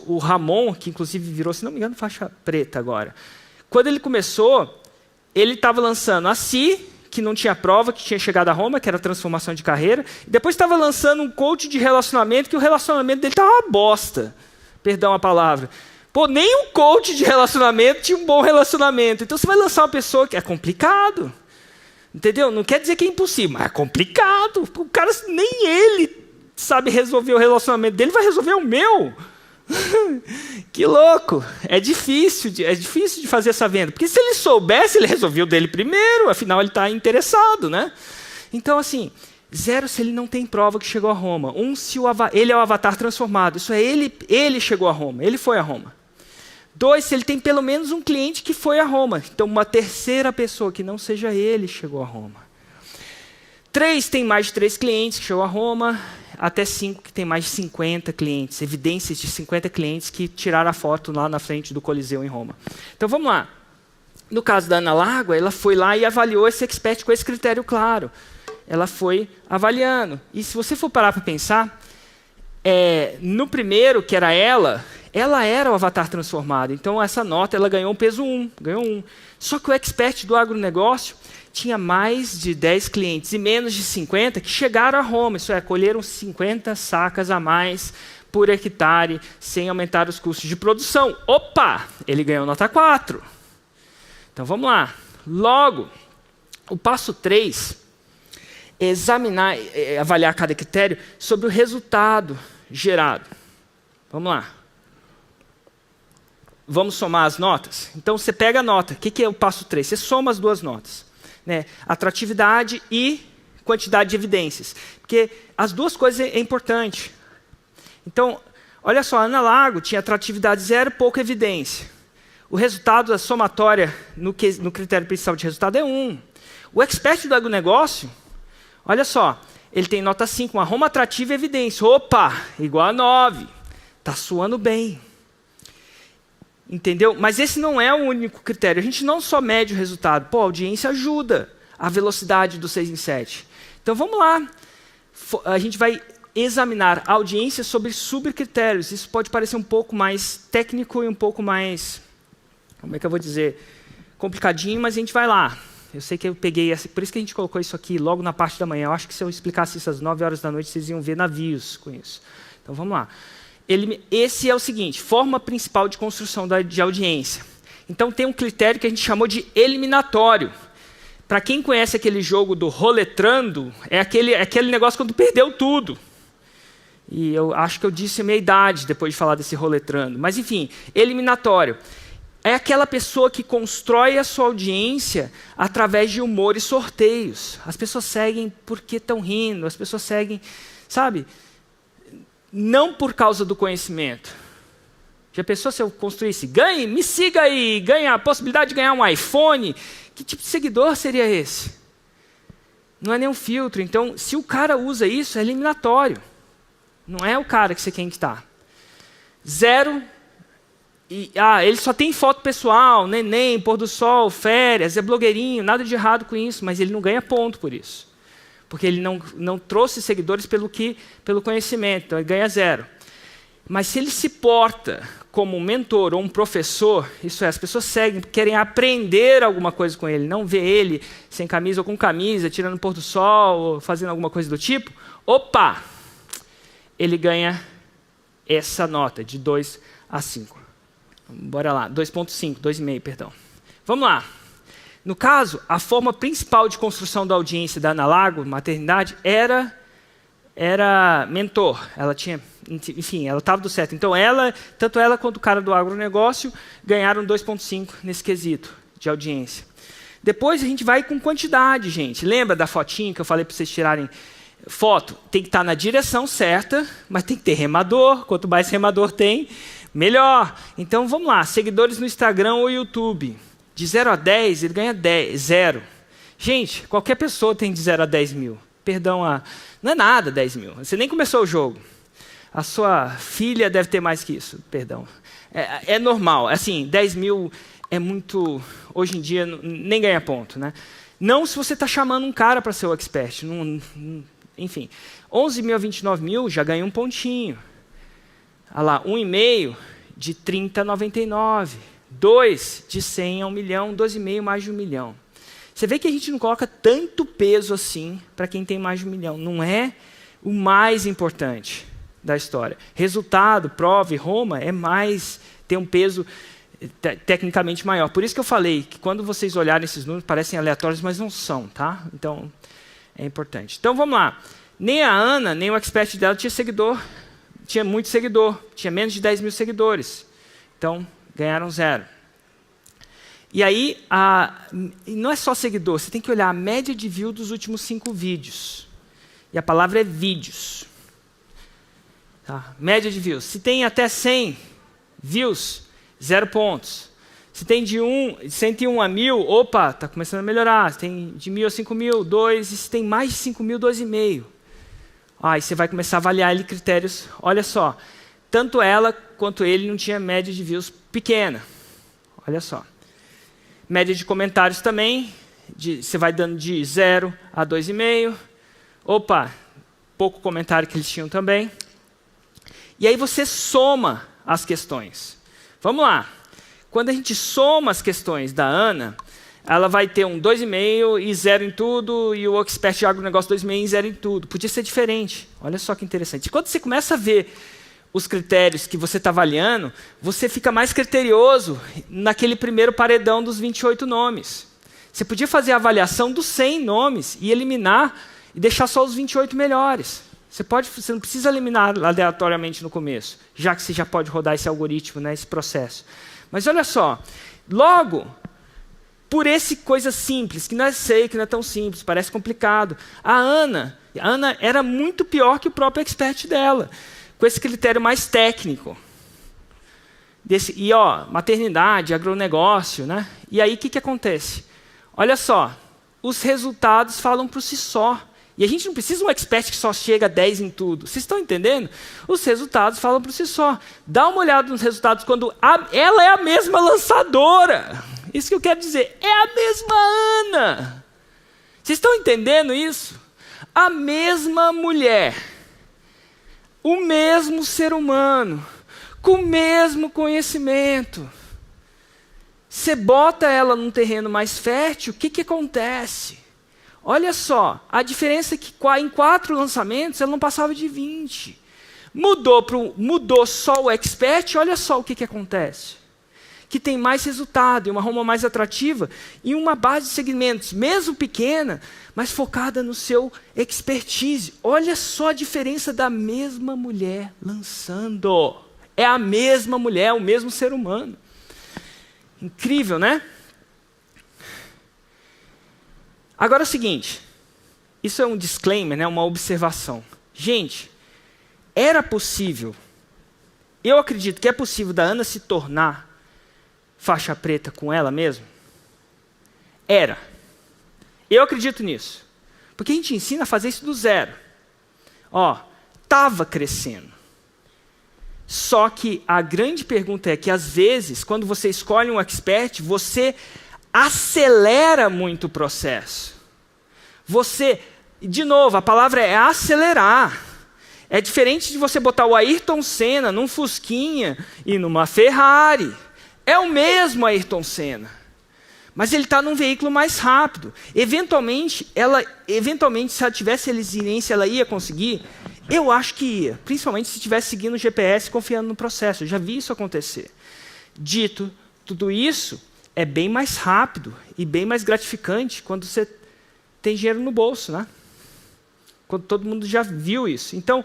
o Ramon, que inclusive virou, se não me engano, faixa preta agora. Quando ele começou, ele estava lançando a Si, que não tinha prova, que tinha chegado a Roma, que era transformação de carreira. E depois estava lançando um coach de relacionamento, que o relacionamento dele estava uma bosta. Perdão a palavra. Pô, nem um coach de relacionamento tinha um bom relacionamento. Então, você vai lançar uma pessoa que é complicado. Entendeu? Não quer dizer que é impossível, mas é complicado. O cara, nem ele sabe resolver o relacionamento dele, vai resolver o meu. Que louco. É difícil de fazer essa venda. Porque se ele soubesse, ele resolveu o dele primeiro. Afinal, ele está interessado, né? Então, assim, 0 se ele não tem prova que chegou a Roma. 1 se ele é o avatar transformado. Isso é, ele chegou a Roma, ele foi a Roma. 2 se ele tem pelo menos um cliente que foi a Roma. Então, uma terceira pessoa que não seja ele chegou a Roma. 3 tem mais de 3 clientes que chegou a Roma. Até 5 que tem mais de 50 clientes. Evidências de 50 clientes que tiraram a foto lá na frente do Coliseu em Roma. Então, vamos lá. No caso da Ana Lago, ela foi lá e avaliou esse expert com esse critério claro. Ela foi avaliando. E se você for parar para pensar, no primeiro, que era ela era o avatar transformado. Então, essa nota ela ganhou um peso 1. Ganhou 1. Só que o expert do agronegócio tinha mais de 10 clientes e menos de 50 que chegaram a Roma. Isso é, colheram 50 sacas a mais por hectare, sem aumentar os custos de produção. Opa! Ele ganhou nota 4. Então, vamos lá. Logo, o passo 3 é examinar, avaliar cada critério sobre o resultado gerado. Vamos lá. Vamos somar as notas? Então, você pega a nota. O que é o passo 3? Você soma as duas notas. Né? Atratividade e quantidade de evidências. Porque as duas coisas é importante. Então, olha só, a Ana Lago tinha atratividade 0, pouca evidência. O resultado da somatória no critério principal de resultado é 1. O expert do agronegócio, olha só, ele tem nota 5, uma Roma atrativa e evidência. Opa, igual a 9. Está suando bem. Entendeu? Mas esse não é o único critério. A gente não só mede o resultado. Pô, a audiência ajuda a velocidade do 6 em 7. Então, vamos lá. A gente vai examinar a audiência sobre subcritérios. Isso pode parecer um pouco mais técnico e um pouco mais, como é que eu vou dizer, complicadinho, mas a gente vai lá. Eu sei que eu peguei, por isso que a gente colocou isso aqui logo na parte da manhã. Eu acho que se eu explicasse isso às 9 horas da noite, vocês iam ver navios com isso. Então, vamos lá. Esse é o seguinte, forma principal de construção de audiência. Então, tem um critério que a gente chamou de eliminatório. Para quem conhece aquele jogo do roletrando, é aquele negócio quando perdeu tudo. E eu acho que eu disse a minha idade depois de falar desse roletrando. Mas, enfim, eliminatório. É aquela pessoa que constrói a sua audiência através de humor e sorteios. As pessoas seguem porque estão rindo, as pessoas seguem, sabe? Não por causa do conhecimento. Já pensou se eu construísse, ganhe, me siga aí, ganhe a possibilidade de ganhar um iPhone? Que tipo de seguidor seria esse? Não é nenhum filtro. Então, se o cara usa isso, é eliminatório. Não é o cara que você quer estar. 0. Ele só tem foto pessoal, neném, pôr do sol, férias, é blogueirinho, nada de errado com isso, mas ele não ganha ponto por isso. Porque ele não trouxe seguidores pelo conhecimento, então ele ganha 0. Mas se ele se porta como um mentor ou um professor, isso é, as pessoas seguem, querem aprender alguma coisa com ele, não ver ele sem camisa ou com camisa, tirando pôr do sol, ou fazendo alguma coisa do tipo, opa! Ele ganha essa nota, de 2 a 5. Bora lá, 2.5, 2,5, perdão. Vamos lá. No caso, a forma principal de construção da audiência da Ana Lago, maternidade, era mentor. Ela tinha, enfim, ela estava do certo. Então, tanto ela quanto o cara do agronegócio ganharam 2.5 nesse quesito de audiência. Depois a gente vai com quantidade, gente. Lembra da fotinha que eu falei para vocês tirarem foto? Tem que estar na direção certa, mas tem que ter remador. Quanto mais remador tem, melhor. Então, vamos lá. Seguidores no Instagram ou YouTube. De 0 a 10, ele ganha 0. Gente, qualquer pessoa tem de 0 a 10 mil. Perdão, não é nada 10 mil. Você nem começou o jogo. A sua filha deve ter mais que isso. Perdão. É normal. Assim, 10 mil é muito... Hoje em dia, nem ganha ponto. Né? Não se você está chamando um cara para ser o expert. Enfim, 11 mil a 29 mil já ganha um pontinho. Olha lá, 1,5 de 30 a 99. 2 de 100 a 1 milhão, 12,5 mais de 1 milhão. Você vê que a gente não coloca tanto peso assim para quem tem mais de 1 milhão. Não é o mais importante da história. Resultado, prova e Roma tem um peso tecnicamente maior. Por isso que eu falei que quando vocês olharem esses números, parecem aleatórios, mas não são, tá? Então, é importante. Então, vamos lá. Nem a Ana, nem o expert dela tinha seguidor. Tinha muito seguidor. Tinha menos de 10 mil seguidores. Então, ganharam 0. E aí, não é só seguidor, você tem que olhar a média de view dos últimos 5 vídeos. E a palavra é vídeos. Tá? Média de views. Se tem até 100 views, 0 pontos. Se tem de 101 a 1000, opa, está começando a melhorar. Se tem de 1000 a 5000, 2. E se tem mais de 5000, 2,5. Aí você vai começar a avaliar ali critérios. Olha só, tanto ela quanto ele não tinha média de views pequena. Olha só. Média de comentários também. Você vai dando de 0 a 2,5. Opa, pouco comentário que eles tinham também. E aí você soma as questões. Vamos lá. Quando a gente soma as questões da Ana, ela vai ter um 2,5 e 0 em tudo, e o expert de agronegócio 2,5 e 0 em tudo. Podia ser diferente. Olha só que interessante. E quando você começa a ver os critérios que você está avaliando, você fica mais criterioso naquele primeiro paredão dos 28 nomes. Você podia fazer a avaliação dos 100 nomes e eliminar e deixar só os 28 melhores. Você não precisa eliminar aleatoriamente no começo, já que você já pode rodar esse algoritmo, né, esse processo. Mas olha só, logo, por esse coisa simples, que não é tão simples, parece complicado, a Ana era muito pior que o próprio expert dela, com esse critério mais técnico. Maternidade, agronegócio, né? E aí o que acontece? Olha só, os resultados falam por si só. E a gente não precisa de um expert que só chega a 10 em tudo. Vocês estão entendendo? Os resultados falam por si só. Dá uma olhada nos resultados quando ela é a mesma lançadora. Isso que eu quero dizer. É a mesma Ana. Vocês estão entendendo isso? A mesma mulher. O mesmo ser humano. Com o mesmo conhecimento. Você bota ela num terreno mais fértil, o que acontece? Olha só, a diferença é que em 4 lançamentos ela não passava de 20. Mudou só o expert, olha só o que acontece. Que tem mais resultado, e uma Roma mais atrativa, e uma base de segmentos, mesmo pequena, mas focada no seu expertise. Olha só a diferença da mesma mulher lançando. É a mesma mulher, o mesmo ser humano. Incrível, né? Agora é o seguinte, isso é um disclaimer, né, uma observação. Gente, era possível, eu acredito que é possível da Ana se tornar faixa preta com ela mesma? Era. Eu acredito nisso. Porque a gente ensina a fazer isso do zero. Estava crescendo. Só que a grande pergunta é que, às vezes, quando você escolhe um expert, você acelera muito o processo. De novo, a palavra é acelerar. É diferente de você botar o Ayrton Senna num Fusquinha e numa Ferrari. É o mesmo Ayrton Senna. Mas ele está num veículo mais rápido. Eventualmente, se ela tivesse resiliência, ela ia conseguir? Eu acho que ia. Principalmente se estivesse seguindo o GPS e confiando no processo. Eu já vi isso acontecer. Dito tudo isso, é bem mais rápido e bem mais gratificante quando você tem dinheiro no bolso, né? Quando todo mundo já viu isso. Então,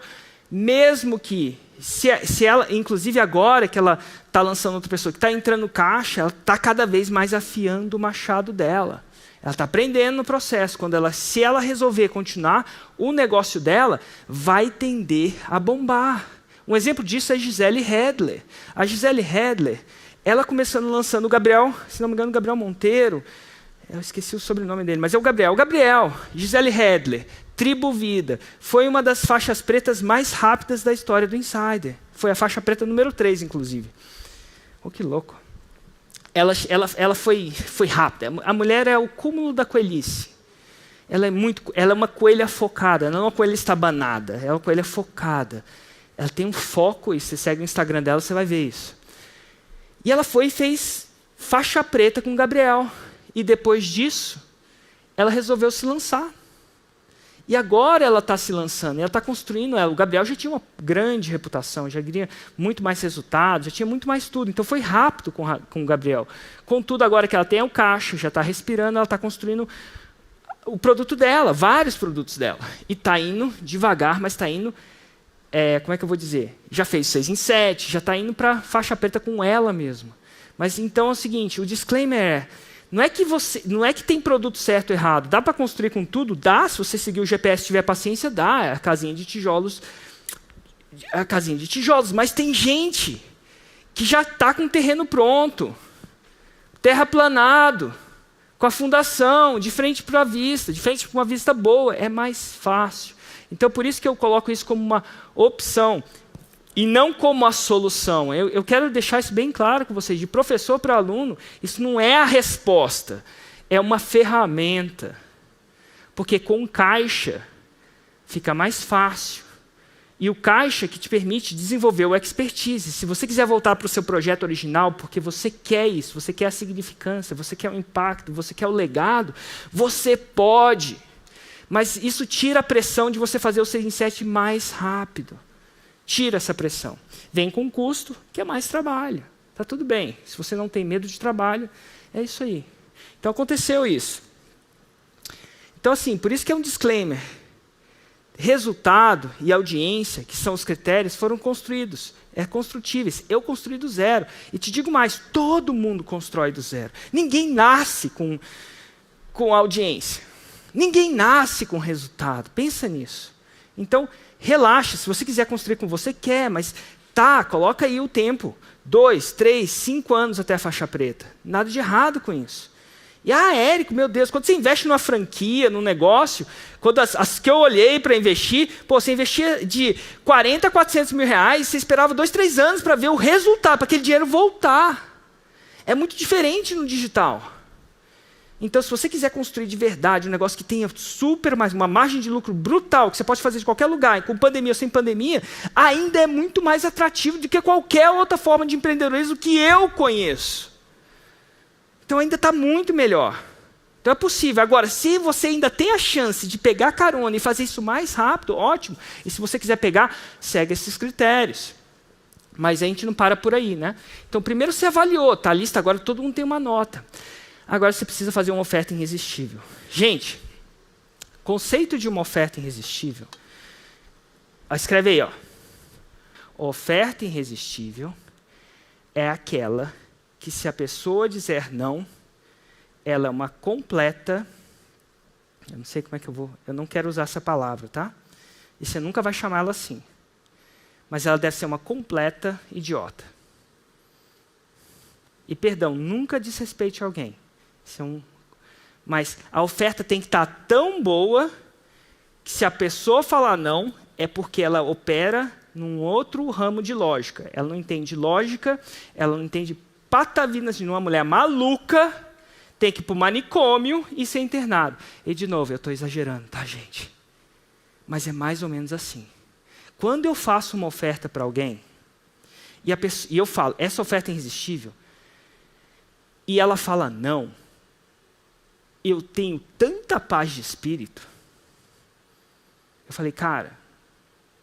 mesmo que, se ela, inclusive agora que ela está lançando outra pessoa, que está entrando no caixa, ela está cada vez mais afiando o machado dela. Ela está aprendendo no processo. Se ela resolver continuar, o negócio dela vai tender a bombar. Um exemplo disso é a Gisele Hedler. A Gisele Hedler, ela começando lançando o Gabriel, se não me engano, o Gabriel Monteiro, eu esqueci o sobrenome dele, mas é o Gabriel. O Gabriel, Gisele Hedler, Tribo Vida, foi uma das faixas pretas mais rápidas da história do Insider. Foi a faixa preta número 3, inclusive. Que louco. Ela foi rápida. A mulher é o cúmulo da coelhice. Ela é uma coelha focada, não é uma coelha estabanada, é uma coelha focada. Ela tem um foco, e você segue o Instagram dela, você vai ver isso. E ela foi e fez faixa preta com o Gabriel. E depois disso, ela resolveu se lançar. E agora ela está se lançando, ela está construindo ela. O Gabriel já tinha uma grande reputação, já queria muito mais resultados, já tinha muito mais tudo. Então foi rápido com o Gabriel. Contudo, agora que ela tem o caixa, já está respirando, ela está construindo o produto dela, vários produtos dela. E está indo devagar, mas está indo, como é que eu vou dizer? Já fez 6 em 7, já está indo para faixa preta com ela mesma. Mas então é o seguinte, o disclaimer é, Não é que tem produto certo ou errado. Dá para construir com tudo? Dá, se você seguir o GPS e tiver paciência, dá. É a casinha de tijolos. Mas tem gente que já está com o terreno pronto, terraplanado, com a fundação, de frente para a vista, de frente para uma vista boa. É mais fácil. Então, por isso que eu coloco isso como uma opção e não como a solução. Eu quero deixar isso bem claro com vocês. De professor para aluno, isso não é a resposta. É uma ferramenta. Porque com caixa fica mais fácil. E o caixa que te permite desenvolver o expertise. Se você quiser voltar para o seu projeto original, porque você quer isso, você quer a significância, você quer o impacto, você quer o legado, você pode. Mas isso tira a pressão de você fazer o 6 em 7 mais rápido. Tira essa pressão. Vem com custo, que é mais trabalho. Está tudo bem. Se você não tem medo de trabalho, é isso aí. Então aconteceu isso. Então assim, por isso que é um disclaimer. Resultado e audiência, que são os critérios, foram construídos. É construtíveis. Eu construí do zero. E te digo mais, todo mundo constrói do zero. Ninguém nasce com audiência. Ninguém nasce com resultado. Pensa nisso. Então, relaxa. Se você quiser construir como você quer, mas coloca aí o tempo. 2, 3, 5 anos até a faixa preta. Nada de errado com isso. E, Érico, meu Deus, quando você investe numa franquia, num negócio, quando as que eu olhei para investir, você investia de 40 a 400 mil reais, você esperava 2, 3 anos para ver o resultado, para aquele dinheiro voltar. É muito diferente no digital. Então, se você quiser construir de verdade um negócio que tenha uma margem de lucro brutal, que você pode fazer de qualquer lugar, com pandemia ou sem pandemia, ainda é muito mais atrativo do que qualquer outra forma de empreendedorismo que eu conheço. Então ainda está muito melhor. Então é possível. Agora, se você ainda tem a chance de pegar carona e fazer isso mais rápido, ótimo. E se você quiser pegar, segue esses critérios. Mas a gente não para por aí, né? Então primeiro você avaliou, tá? A lista agora todo mundo tem uma nota. Agora você precisa fazer uma oferta irresistível. Gente, conceito de uma oferta irresistível. Escreve aí, ó. Oferta irresistível é aquela que se a pessoa dizer não, ela é uma completa... Eu não sei como é que eu não quero usar essa palavra, tá? E você nunca vai chamá-la assim. Mas ela deve ser uma completa idiota. E, perdão, nunca desrespeite alguém. Mas a oferta tem que estar tão boa que se a pessoa falar não, é porque ela opera num outro ramo de lógica. Ela não entende lógica, ela não entende patavinas de uma mulher maluca, tem que ir para o manicômio e ser internado. E, de novo, eu estou exagerando, tá, gente? Mas é mais ou menos assim. Quando eu faço uma oferta para alguém, e eu falo, essa oferta é irresistível, e ela fala não, eu tenho tanta paz de espírito. Eu falei, cara,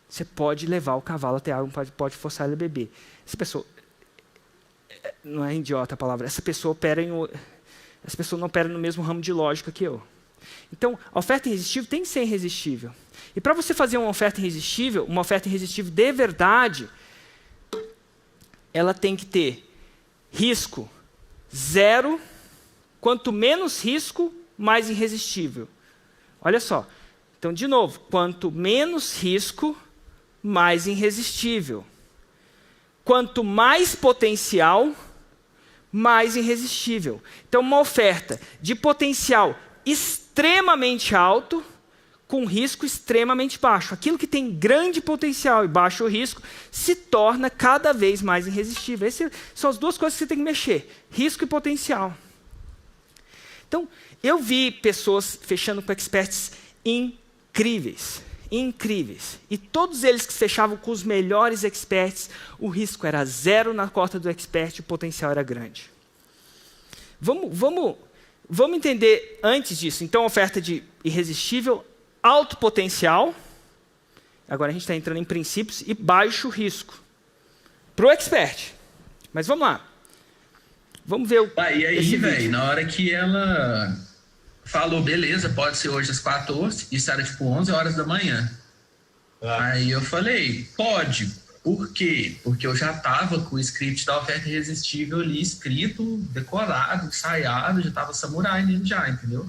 você pode levar o cavalo até a água, pode forçar ele a beber. Essa pessoa... Não é idiota a palavra. Essa pessoa não opera no mesmo ramo de lógica que eu. Então, a oferta irresistível tem que ser irresistível. E para você fazer uma oferta irresistível de verdade, ela tem que ter risco zero. Quanto menos risco, mais irresistível. Olha só. Então, de novo, quanto menos risco, mais irresistível. Quanto mais potencial, mais irresistível. Então, uma oferta de potencial extremamente alto, com risco extremamente baixo. Aquilo que tem grande potencial e baixo risco, se torna cada vez mais irresistível. Essas são as duas coisas que você tem que mexer. Risco e potencial. Então, eu vi pessoas fechando com experts incríveis. E todos eles que fechavam com os melhores experts, o risco era zero na cota do expert e o potencial era grande. Vamos entender antes disso. Então, oferta de irresistível, alto potencial. Agora a gente está entrando em princípios e baixo risco. Para o expert. Mas vamos lá. Vamos ver o... E aí, velho, na hora que ela... falou, beleza, pode ser hoje às 14, isso era tipo 11 horas da manhã. Aí eu falei, pode. Por quê? Porque eu já estava com o script da oferta irresistível ali escrito, decorado, ensaiado, já estava samurai nele já, entendeu?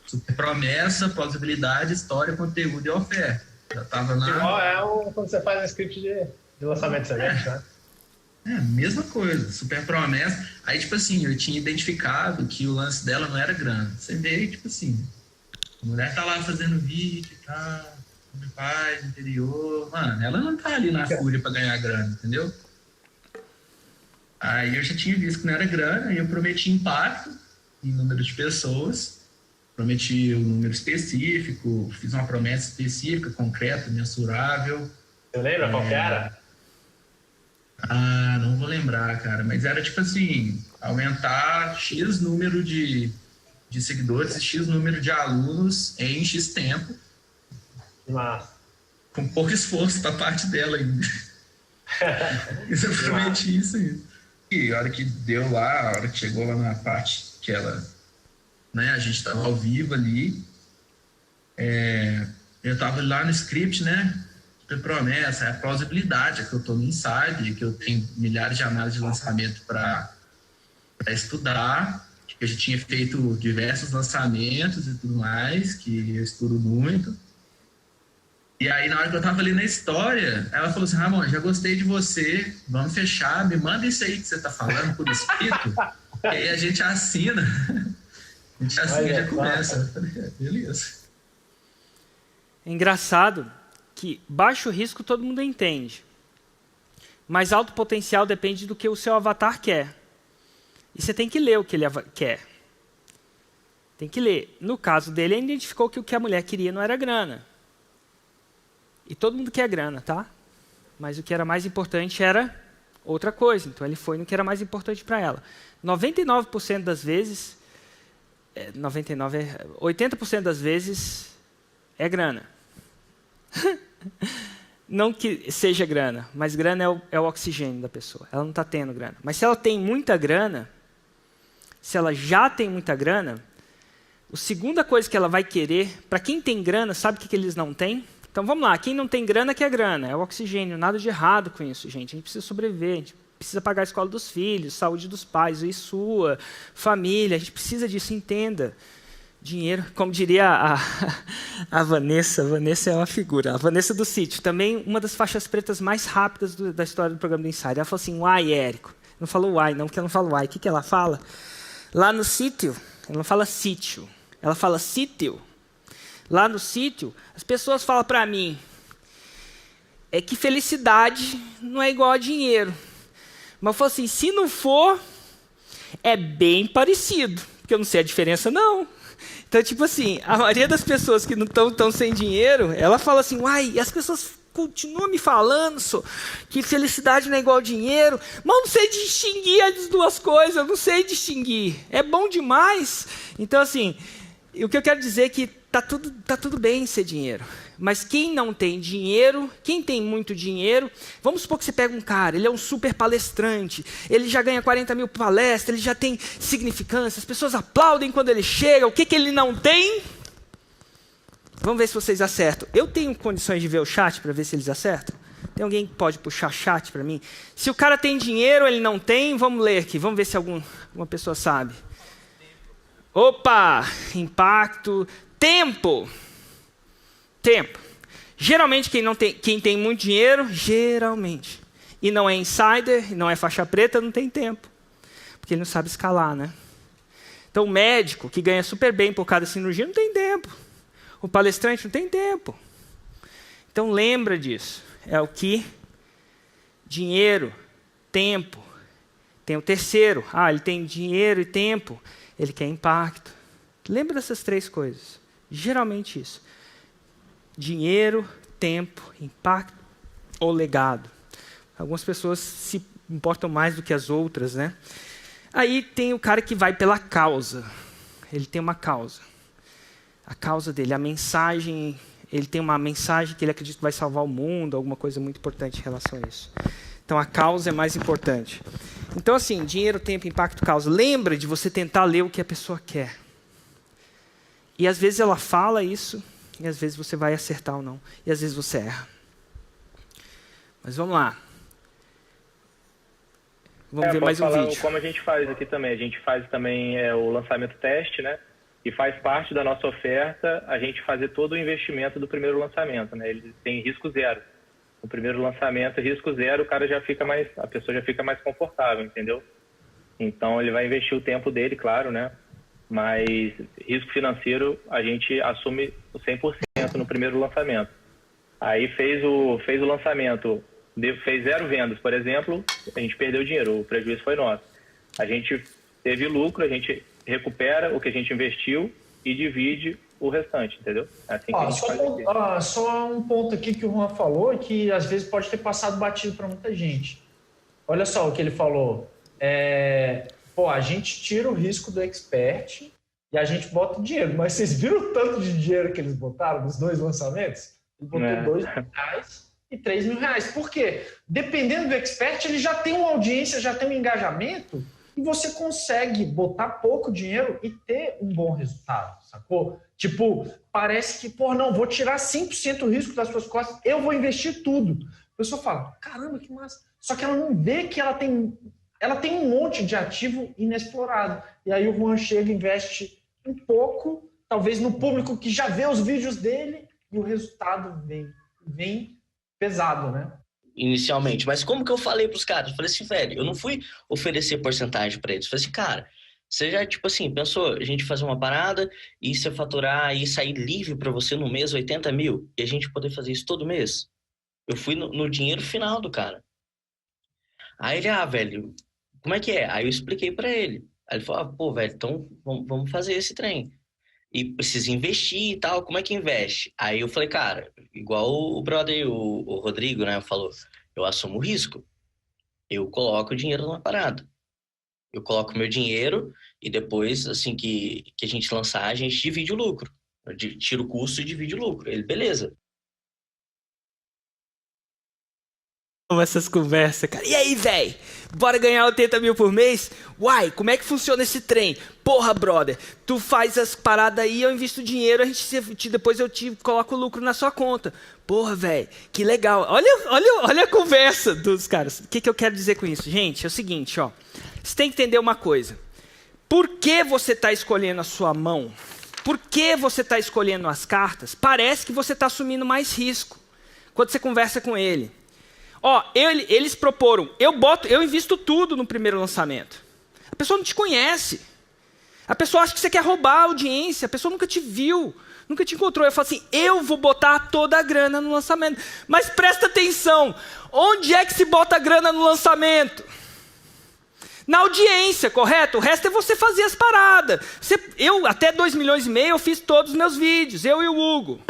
Super promessa, plausibilidade, história, conteúdo e oferta. Já estava na... Igual quando você faz um script de lançamento de semente, né? Mesma coisa, super promessa. Aí, tipo assim, eu tinha identificado que o lance dela não era grana. Você vê, tipo assim, a mulher tá lá fazendo vídeo e tal, meu pai, no interior. Mano, ela não tá ali na fúria pra ganhar grana, entendeu? Aí eu já tinha visto que não era grana, e eu prometi impacto em número de pessoas, prometi um número específico, fiz uma promessa específica, concreta, mensurável. Você lembra qual que era? Não vou lembrar, cara, mas era tipo assim, aumentar X número de seguidores e X número de alunos em X tempo. Mas... com pouco esforço da parte dela ainda. Exatamente isso aí. E a hora que deu lá, a hora que chegou lá na parte que ela, né, a gente estava ao vivo ali, eu estava lá no script, né, promessa, a plausibilidade, é que eu estou no Insider, que eu tenho milhares de análises de lançamento para estudar, que eu já tinha feito diversos lançamentos e tudo mais, que eu estudo muito. E aí, na hora que eu estava ali na história, ela falou assim, Ramon, já gostei de você, vamos fechar, me manda isso aí que você está falando por escrito, e aí a gente assina. A gente assina e já começa. Eu falei, beleza. É engraçado que baixo risco todo mundo entende, mas alto potencial depende do que o seu avatar quer. E você tem que ler o que ele quer. Tem que ler. No caso dele, ele identificou que o que a mulher queria não era grana. E todo mundo quer grana, tá? Mas o que era mais importante era outra coisa. Então ele foi no que era mais importante para ela. 99% das vezes, 80% das vezes é grana. Não que seja grana, mas grana é o oxigênio da pessoa. Ela não está tendo grana. Mas se ela tem muita grana, se ela já tem muita grana, a segunda coisa que ela vai querer, para quem tem grana, sabe o que eles não têm? Então vamos lá, quem não tem grana quer grana, é o oxigênio, nada de errado com isso, gente. A gente precisa sobreviver, a gente precisa pagar a escola dos filhos, saúde dos pais, e sua, família, a gente precisa disso, entenda. Dinheiro, como diria a Vanessa é uma figura, a Vanessa do Sítio, também uma das faixas pretas mais rápidas da história do programa do Insider. Ela falou assim, uai, Érico. Não falou uai, não, porque ela não fala uai. O que ela fala? Lá no sítio, ela não fala sítio, ela fala sítio. Lá no sítio, as pessoas falam para mim, que felicidade não é igual a dinheiro. Mas eu falo assim, se não for, é bem parecido, porque eu não sei a diferença não. Então, tipo assim, a maioria das pessoas que não estão sem dinheiro, ela fala assim, uai, e as pessoas continuam me falando que felicidade não é igual ao dinheiro, mas eu não sei distinguir as duas coisas, eu não sei distinguir. É bom demais. Então, assim, o que eu quero dizer é que tá tudo bem ser dinheiro. Mas quem não tem dinheiro, quem tem muito dinheiro, vamos supor que você pega um cara, ele é um super palestrante, ele já ganha 40 mil palestras, ele já tem significância, as pessoas aplaudem quando ele chega, o que ele não tem? Vamos ver se vocês acertam. Eu tenho condições de ver o chat para ver se eles acertam? Tem alguém que pode puxar chat para mim? Se o cara tem dinheiro, ele não tem, vamos ler aqui, vamos ver se alguma pessoa sabe. Opa! Impacto. Tempo. Geralmente quem tem muito dinheiro, geralmente, e não é insider, e não é faixa preta, não tem tempo. Porque ele não sabe escalar, né? Então o médico que ganha super bem por cada cirurgia não tem tempo. O palestrante não tem tempo. Então lembra disso. É o que? Dinheiro, tempo. Tem o terceiro. Ele tem dinheiro e tempo. Ele quer impacto. Lembra dessas três coisas. Geralmente isso. Dinheiro, tempo, impacto ou legado. Algumas pessoas se importam mais do que as outras, né? Aí tem o cara que vai pela causa. Ele tem uma causa. A causa dele, a mensagem, ele tem uma mensagem que ele acredita que vai salvar o mundo, alguma coisa muito importante em relação a isso. Então a causa é mais importante. Então assim, dinheiro, tempo, impacto, causa. Lembra de você tentar ler o que a pessoa quer. E às vezes ela fala isso, e às vezes você vai acertar ou não. E às vezes você erra. Mas vamos lá. Vamos ver mais um vídeo. Como a gente faz aqui também. A gente faz também o lançamento teste, né? E faz parte da nossa oferta a gente fazer todo o investimento do primeiro lançamento, né? Ele tem risco zero. No primeiro lançamento, risco zero, a pessoa já fica mais confortável, entendeu? Então, ele vai investir o tempo dele, claro, né? Mas risco financeiro, a gente assume o 100% no primeiro lançamento. Aí fez o lançamento, fez 0 vendas, por exemplo, a gente perdeu dinheiro, o prejuízo foi nosso. A gente teve lucro, a gente recupera o que a gente investiu e divide o restante, entendeu? É assim que a gente faz aqui. Só um ponto aqui que o Juan falou, que às vezes pode ter passado batido para muita gente. Olha só o que ele falou. A gente tira o risco do expert e a gente bota o dinheiro. Mas vocês viram o tanto de dinheiro que eles botaram nos 2 lançamentos? Ele botou R$2.000 e R$3.000. Por quê? Dependendo do expert, ele já tem uma audiência, já tem um engajamento e você consegue botar pouco dinheiro e ter um bom resultado, sacou? Tipo, parece que, vou tirar 100% o risco das suas costas, eu vou investir tudo. A pessoa fala, caramba, que massa. Só que ela não vê que ela tem um monte de ativo inexplorado. E aí o Juan chega e investe um pouco, talvez no público que já vê os vídeos dele, e o resultado vem pesado, né? Inicialmente. Mas como que eu falei pros caras? Eu falei assim, velho, eu não fui oferecer porcentagem pra eles. Eu falei assim, cara, você já, pensou a gente fazer uma parada e você faturar e sair livre pra você no mês 80 mil e a gente poder fazer isso todo mês? Eu fui no dinheiro final do cara. Aí ele, velho, como é que é? Aí eu expliquei pra ele. Aí ele falou, velho, então vamos fazer esse trem. E precisa investir e tal, como é que investe? Aí eu falei, cara, igual o brother, o Rodrigo, né, falou, eu assumo o risco. Eu coloco o dinheiro numa parada. Eu coloco meu dinheiro e depois, assim que a gente lançar, a gente divide o lucro. Tira o custo e divide o lucro. Ele, beleza. Essas conversas, cara. E aí, velho? Bora ganhar 80 mil por mês? Uai, como é que funciona esse trem? Porra, brother, tu faz as paradas aí, eu invisto dinheiro, depois eu te coloco o lucro na sua conta. Porra, velho, que legal. Olha a conversa dos caras. O que eu quero dizer com isso? Gente, é o seguinte, ó. Você tem que entender uma coisa. Por que você está escolhendo a sua mão? Por que você está escolhendo as cartas? Parece que você está assumindo mais risco quando você conversa com ele. Eles proporam, eu invisto tudo no primeiro lançamento. A pessoa não te conhece. A pessoa acha que você quer roubar a audiência. A pessoa nunca te viu, nunca te encontrou. Eu falo assim, eu vou botar toda a grana no lançamento. Mas presta atenção, onde é que se bota a grana no lançamento? Na audiência, correto? O resto é você fazer as paradas. Até 2,5 milhões eu fiz todos os meus vídeos, eu e o Hugo.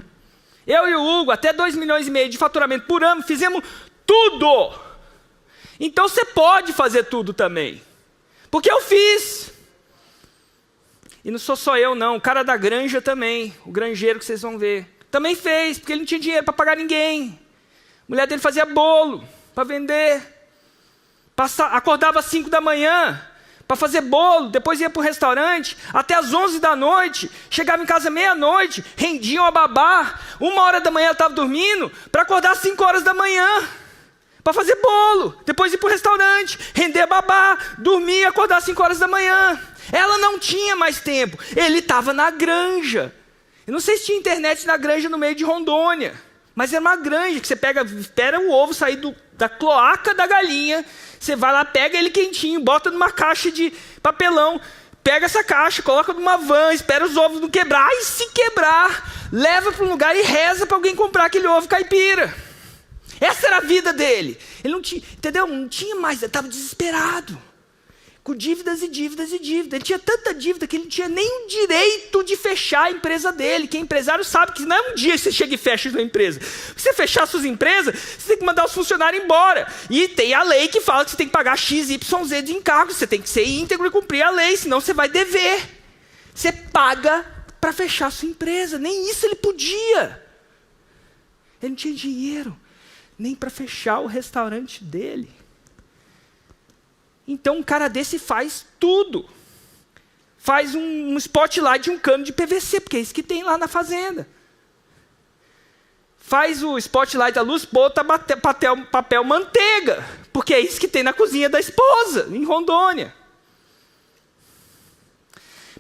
Até 2,5 milhões de faturamento por ano, fizemos tudo. Então você pode fazer tudo também. Porque eu fiz. E não sou só eu não, o cara da granja também, o granjeiro que vocês vão ver. Também fez, porque ele não tinha dinheiro para pagar ninguém. A mulher dele fazia bolo para vender. Acordava às 5 da manhã para fazer bolo, depois ia para o restaurante, até às 11 da noite, chegava em casa meia-noite, rendiam a babá, 1h da manhã ela estava dormindo, para acordar às 5 horas da manhã. Para fazer bolo, depois ir para o restaurante, render babá, dormir e acordar às 5 horas da manhã. Ela não tinha mais tempo, ele estava na granja. Eu não sei se tinha internet na granja no meio de Rondônia, mas era uma granja que você espera o ovo sair da cloaca da galinha, você vai lá, pega ele quentinho, bota numa caixa de papelão, pega essa caixa, coloca numa van, espera os ovos não quebrar, e se quebrar, leva para um lugar e reza para alguém comprar aquele ovo caipira. Essa era a vida dele. Ele não tinha, entendeu? Não tinha mais, ele estava desesperado. Com dívidas e dívidas e dívidas. Ele tinha tanta dívida que ele não tinha nem o direito de fechar a empresa dele. Quem é empresário sabe que não é um dia que você chega e fecha a sua empresa. Se você fechar a sua empresa, você tem que mandar os funcionários embora. E tem a lei que fala que você tem que pagar XYZ de encargo. Você tem que ser íntegro e cumprir a lei, senão você vai dever. Você paga para fechar a sua empresa. Nem isso ele podia. Ele não tinha dinheiro nem para fechar o restaurante dele. Então um cara desse faz tudo. Faz um spotlight de um cano de PVC, porque é isso que tem lá na fazenda. faz o spotlight da luz, bota papel manteiga, porque é isso que tem na cozinha da esposa, em Rondônia.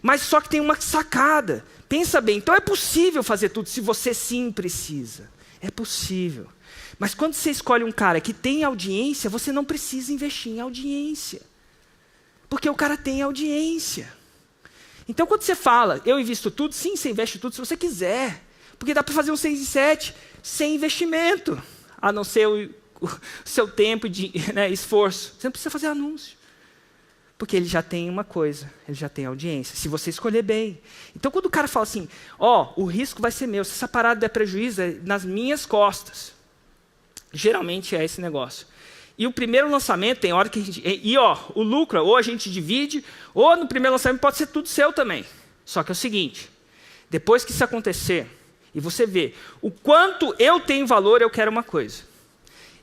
Mas só que tem uma sacada. Pensa bem, então é possível fazer tudo se você sim precisa. É possível. Mas quando você escolhe um cara que tem audiência, você não precisa investir em audiência. Porque o cara tem audiência. Então quando você fala, eu invisto tudo, sim, você investe tudo se você quiser. Porque dá para fazer um 6 em 7 sem investimento. A não ser o seu tempo de esforço. Você não precisa fazer anúncio. Porque ele já tem uma coisa, ele já tem audiência, se você escolher bem. Então, quando o cara fala assim, o risco vai ser meu, se essa parada der prejuízo, é nas minhas costas. Geralmente é esse negócio. E o primeiro lançamento, tem hora que a gente... o lucro, ou a gente divide, ou no primeiro lançamento pode ser tudo seu também. Só que é o seguinte, depois que isso acontecer, e você vê o quanto eu tenho valor, eu quero uma coisa.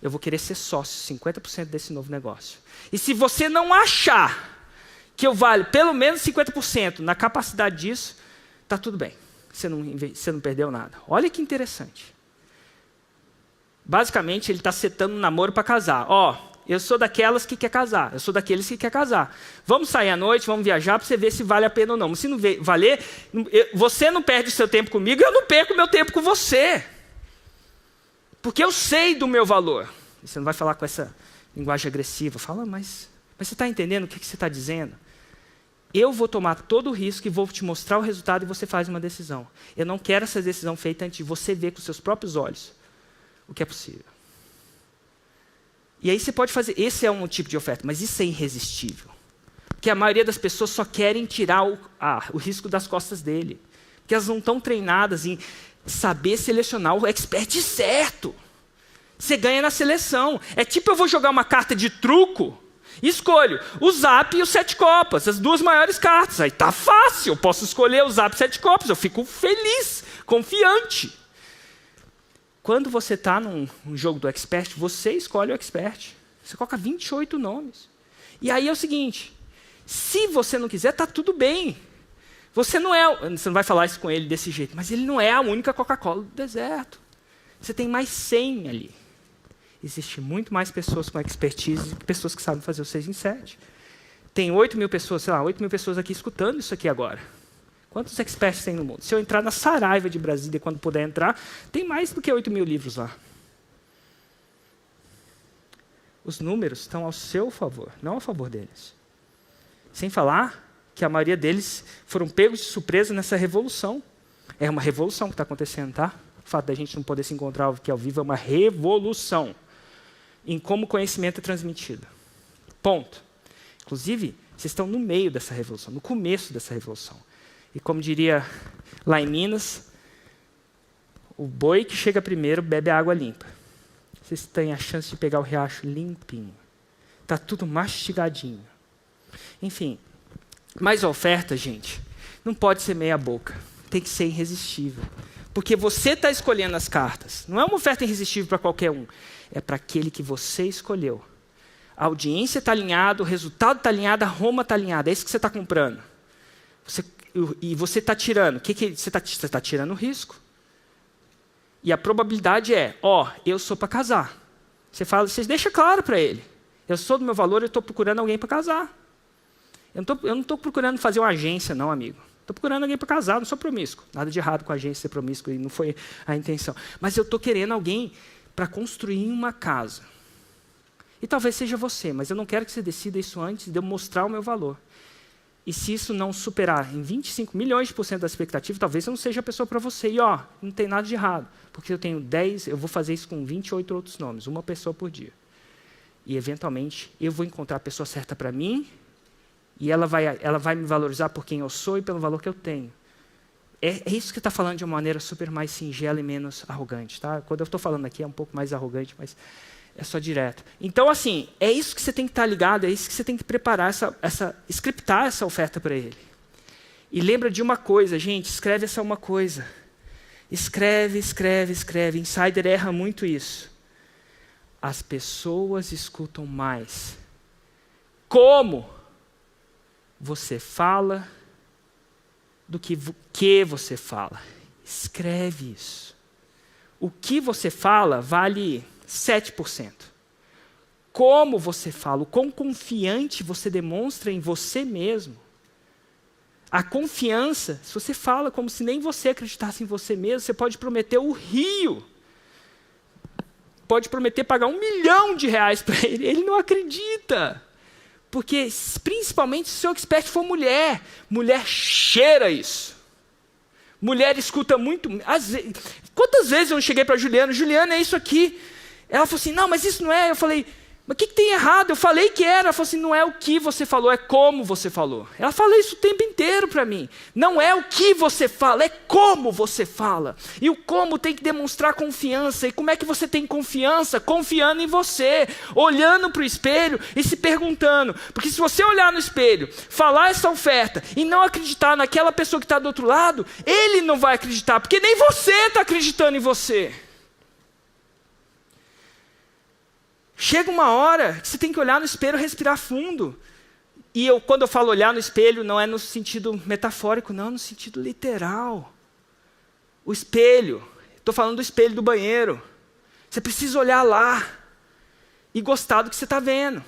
Eu vou querer ser sócio, 50% desse novo negócio. E se você não achar que eu valho pelo menos 50% na capacidade disso, está tudo bem. Você não perdeu nada. Olha que interessante. Basicamente, ele está setando um namoro para casar. Eu sou daquelas que quer casar. Eu sou daqueles que quer casar. Vamos sair à noite, vamos viajar para você ver se vale a pena ou não. Mas se não valer, você não perde o seu tempo comigo, eu não perco o meu tempo com você. Porque eu sei do meu valor. Você não vai falar com essa linguagem agressiva. Fala, mas você está entendendo o que você está dizendo? Eu vou tomar todo o risco e vou te mostrar o resultado e você faz uma decisão. Eu não quero essa decisão feita antes de você ver com os seus próprios olhos o que é possível. E aí você pode fazer, esse é um tipo de oferta, mas isso é irresistível. Porque a maioria das pessoas só querem tirar o risco das costas dele. Porque elas não estão treinadas em saber selecionar o expert certo. Você ganha na seleção. É tipo eu vou jogar uma carta de truco, escolho o Zap e o 7 copas, as duas maiores cartas. Aí tá fácil, eu posso escolher o Zap e 7 copas, eu fico feliz, confiante. Quando você está num jogo do expert, você escolhe o expert. Você coloca 28 nomes. E aí é o seguinte, se você não quiser, tá tudo bem. Você não vai falar isso com ele desse jeito, mas ele não é a única Coca-Cola do deserto. Você tem mais 100 ali. Existem muito mais pessoas com expertise do que pessoas que sabem fazer o 6 em 7. Tem 8 mil pessoas, 8 mil pessoas aqui escutando isso aqui agora. Quantos experts tem no mundo? Se eu entrar na Saraiva de Brasília, quando puder entrar, tem mais do que 8 mil livros lá. Os números estão ao seu favor, não a favor deles. Sem falar que a maioria deles foram pegos de surpresa nessa revolução. É uma revolução que está acontecendo, tá? O fato da gente não poder se encontrar aqui ao vivo é uma revolução em como o conhecimento é transmitido. Ponto. Inclusive, vocês estão no meio dessa revolução, no começo dessa revolução. E como diria lá em Minas, o boi que chega primeiro bebe água limpa. Vocês têm a chance de pegar o riacho limpinho. Está tudo mastigadinho. Enfim, mas a oferta, gente, não pode ser meia boca. Tem que ser irresistível. Porque você está escolhendo as cartas. Não é uma oferta irresistível para qualquer um. É para aquele que você escolheu. A audiência está alinhada, o resultado está alinhado, a Roma está alinhada. É isso que você está comprando. E você está tirando. O que você está tirando o risco. E a probabilidade é, eu sou para casar. Você deixa claro para ele. Eu sou do meu valor, eu estou procurando alguém para casar. Eu não estou procurando fazer uma agência, não, amigo. Estou procurando alguém para casar, não sou promíscuo. Nada de errado com a agência ser promíscuo, e não foi a intenção. Mas eu estou querendo alguém para construir uma casa. E talvez seja você, mas eu não quero que você decida isso antes de eu mostrar o meu valor. E se isso não superar em 25 milhões % da expectativa, talvez eu não seja a pessoa para você. E não tem nada de errado, porque eu tenho 10, eu vou fazer isso com 28 outros nomes, uma pessoa por dia. E eventualmente eu vou encontrar a pessoa certa para mim, e ela vai me valorizar por quem eu sou e pelo valor que eu tenho. É isso que está falando de uma maneira super mais singela e menos arrogante. Tá? Quando eu estou falando aqui é um pouco mais arrogante, mas é só direto. Então, assim, é isso que você tem que estar ligado, é isso que você tem que preparar, scriptar essa oferta para ele. E lembra de uma coisa, gente, escreve essa uma coisa. Escreve. Insider erra muito isso. As pessoas escutam mais. Como você fala do que você fala. Escreve isso. O que você fala vale 7%. Como você fala, o quão confiante você demonstra em você mesmo. A confiança, se você fala como se nem você acreditasse em você mesmo, você pode prometer o rio. Pode prometer pagar R$1 milhão para ele. Ele não acredita. Porque, principalmente, se o seu expert for mulher. Mulher cheira isso. Mulher escuta muito. Quantas vezes eu não cheguei para a Juliana? Juliana, é isso aqui. Ela falou assim, não, mas isso não é. Eu falei, mas o que tem errado? Eu falei que era. Ela falou assim, não é o que você falou, é como você falou. Ela fala isso o tempo inteiro para mim. Não é o que você fala, é como você fala. E o como tem que demonstrar confiança. E como é que você tem confiança? Confiando em você. Olhando para o espelho e se perguntando. Porque se você olhar no espelho, falar essa oferta e não acreditar naquela pessoa que está do outro lado, ele não vai acreditar. Porque nem você está acreditando em você. Chega uma hora que você tem que olhar no espelho e respirar fundo. E quando eu falo olhar no espelho, não é no sentido metafórico, não, no sentido literal. O espelho, estou falando do espelho do banheiro. Você precisa olhar lá e gostar do que você está vendo.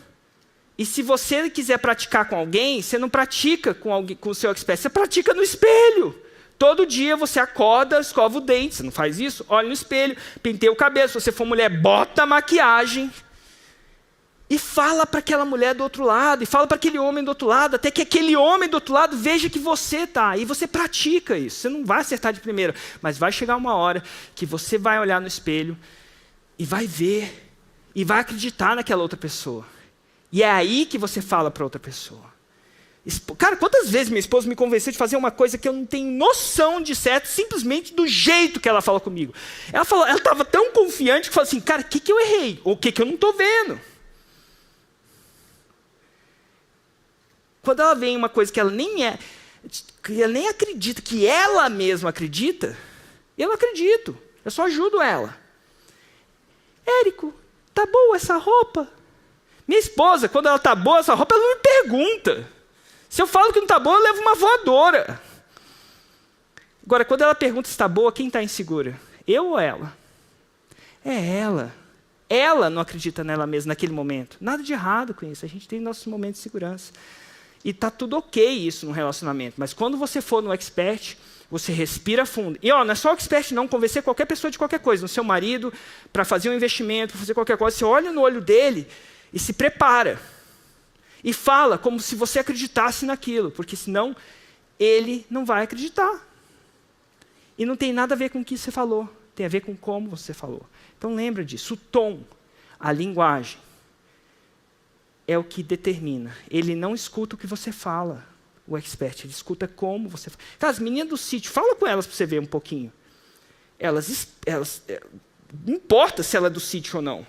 E se você quiser praticar com alguém, você não pratica com o seu expert, você pratica no espelho. Todo dia você acorda, escova o dente, você não faz isso? Olha no espelho, penteia o cabelo. Se você for mulher, bota a maquiagem. E fala para aquela mulher do outro lado, e fala para aquele homem do outro lado, até que aquele homem do outro lado veja que você está. E você pratica isso. Você não vai acertar de primeira, mas vai chegar uma hora que você vai olhar no espelho e vai ver, e vai acreditar naquela outra pessoa. E é aí que você fala para outra pessoa. Cara, quantas vezes minha esposa me convenceu de fazer uma coisa que eu não tenho noção de certo, simplesmente do jeito que ela fala comigo. Ela estava tão confiante que falou assim, cara, o que eu errei? Ou o que eu não estou vendo? Quando ela vem uma coisa que ela nem acredita, que ela mesma acredita, eu não acredito, eu só ajudo ela. Érico, tá boa essa roupa? Minha esposa, quando ela tá boa essa roupa, ela não me pergunta. Se eu falo que não tá boa, eu levo uma voadora. Agora, quando ela pergunta se está boa, quem está insegura? Eu ou ela? É ela. Ela não acredita nela mesma naquele momento. Nada de errado com isso, a gente tem nossos momentos de segurança. E está tudo ok isso no relacionamento. Mas quando você for no expert, você respira fundo. E não é só o expert não, convencer qualquer pessoa de qualquer coisa. No seu marido, para fazer um investimento, para fazer qualquer coisa. Você olha no olho dele e se prepara. E fala como se você acreditasse naquilo. Porque senão, ele não vai acreditar. E não tem nada a ver com o que você falou. Tem a ver com como você falou. Então lembra disso. O tom, a linguagem, é o que determina. Ele não escuta o que você fala, o expert. Ele escuta como você fala. Cara, as meninas do sítio, fala com elas para você ver um pouquinho. Elas não importa se ela é do sítio ou não.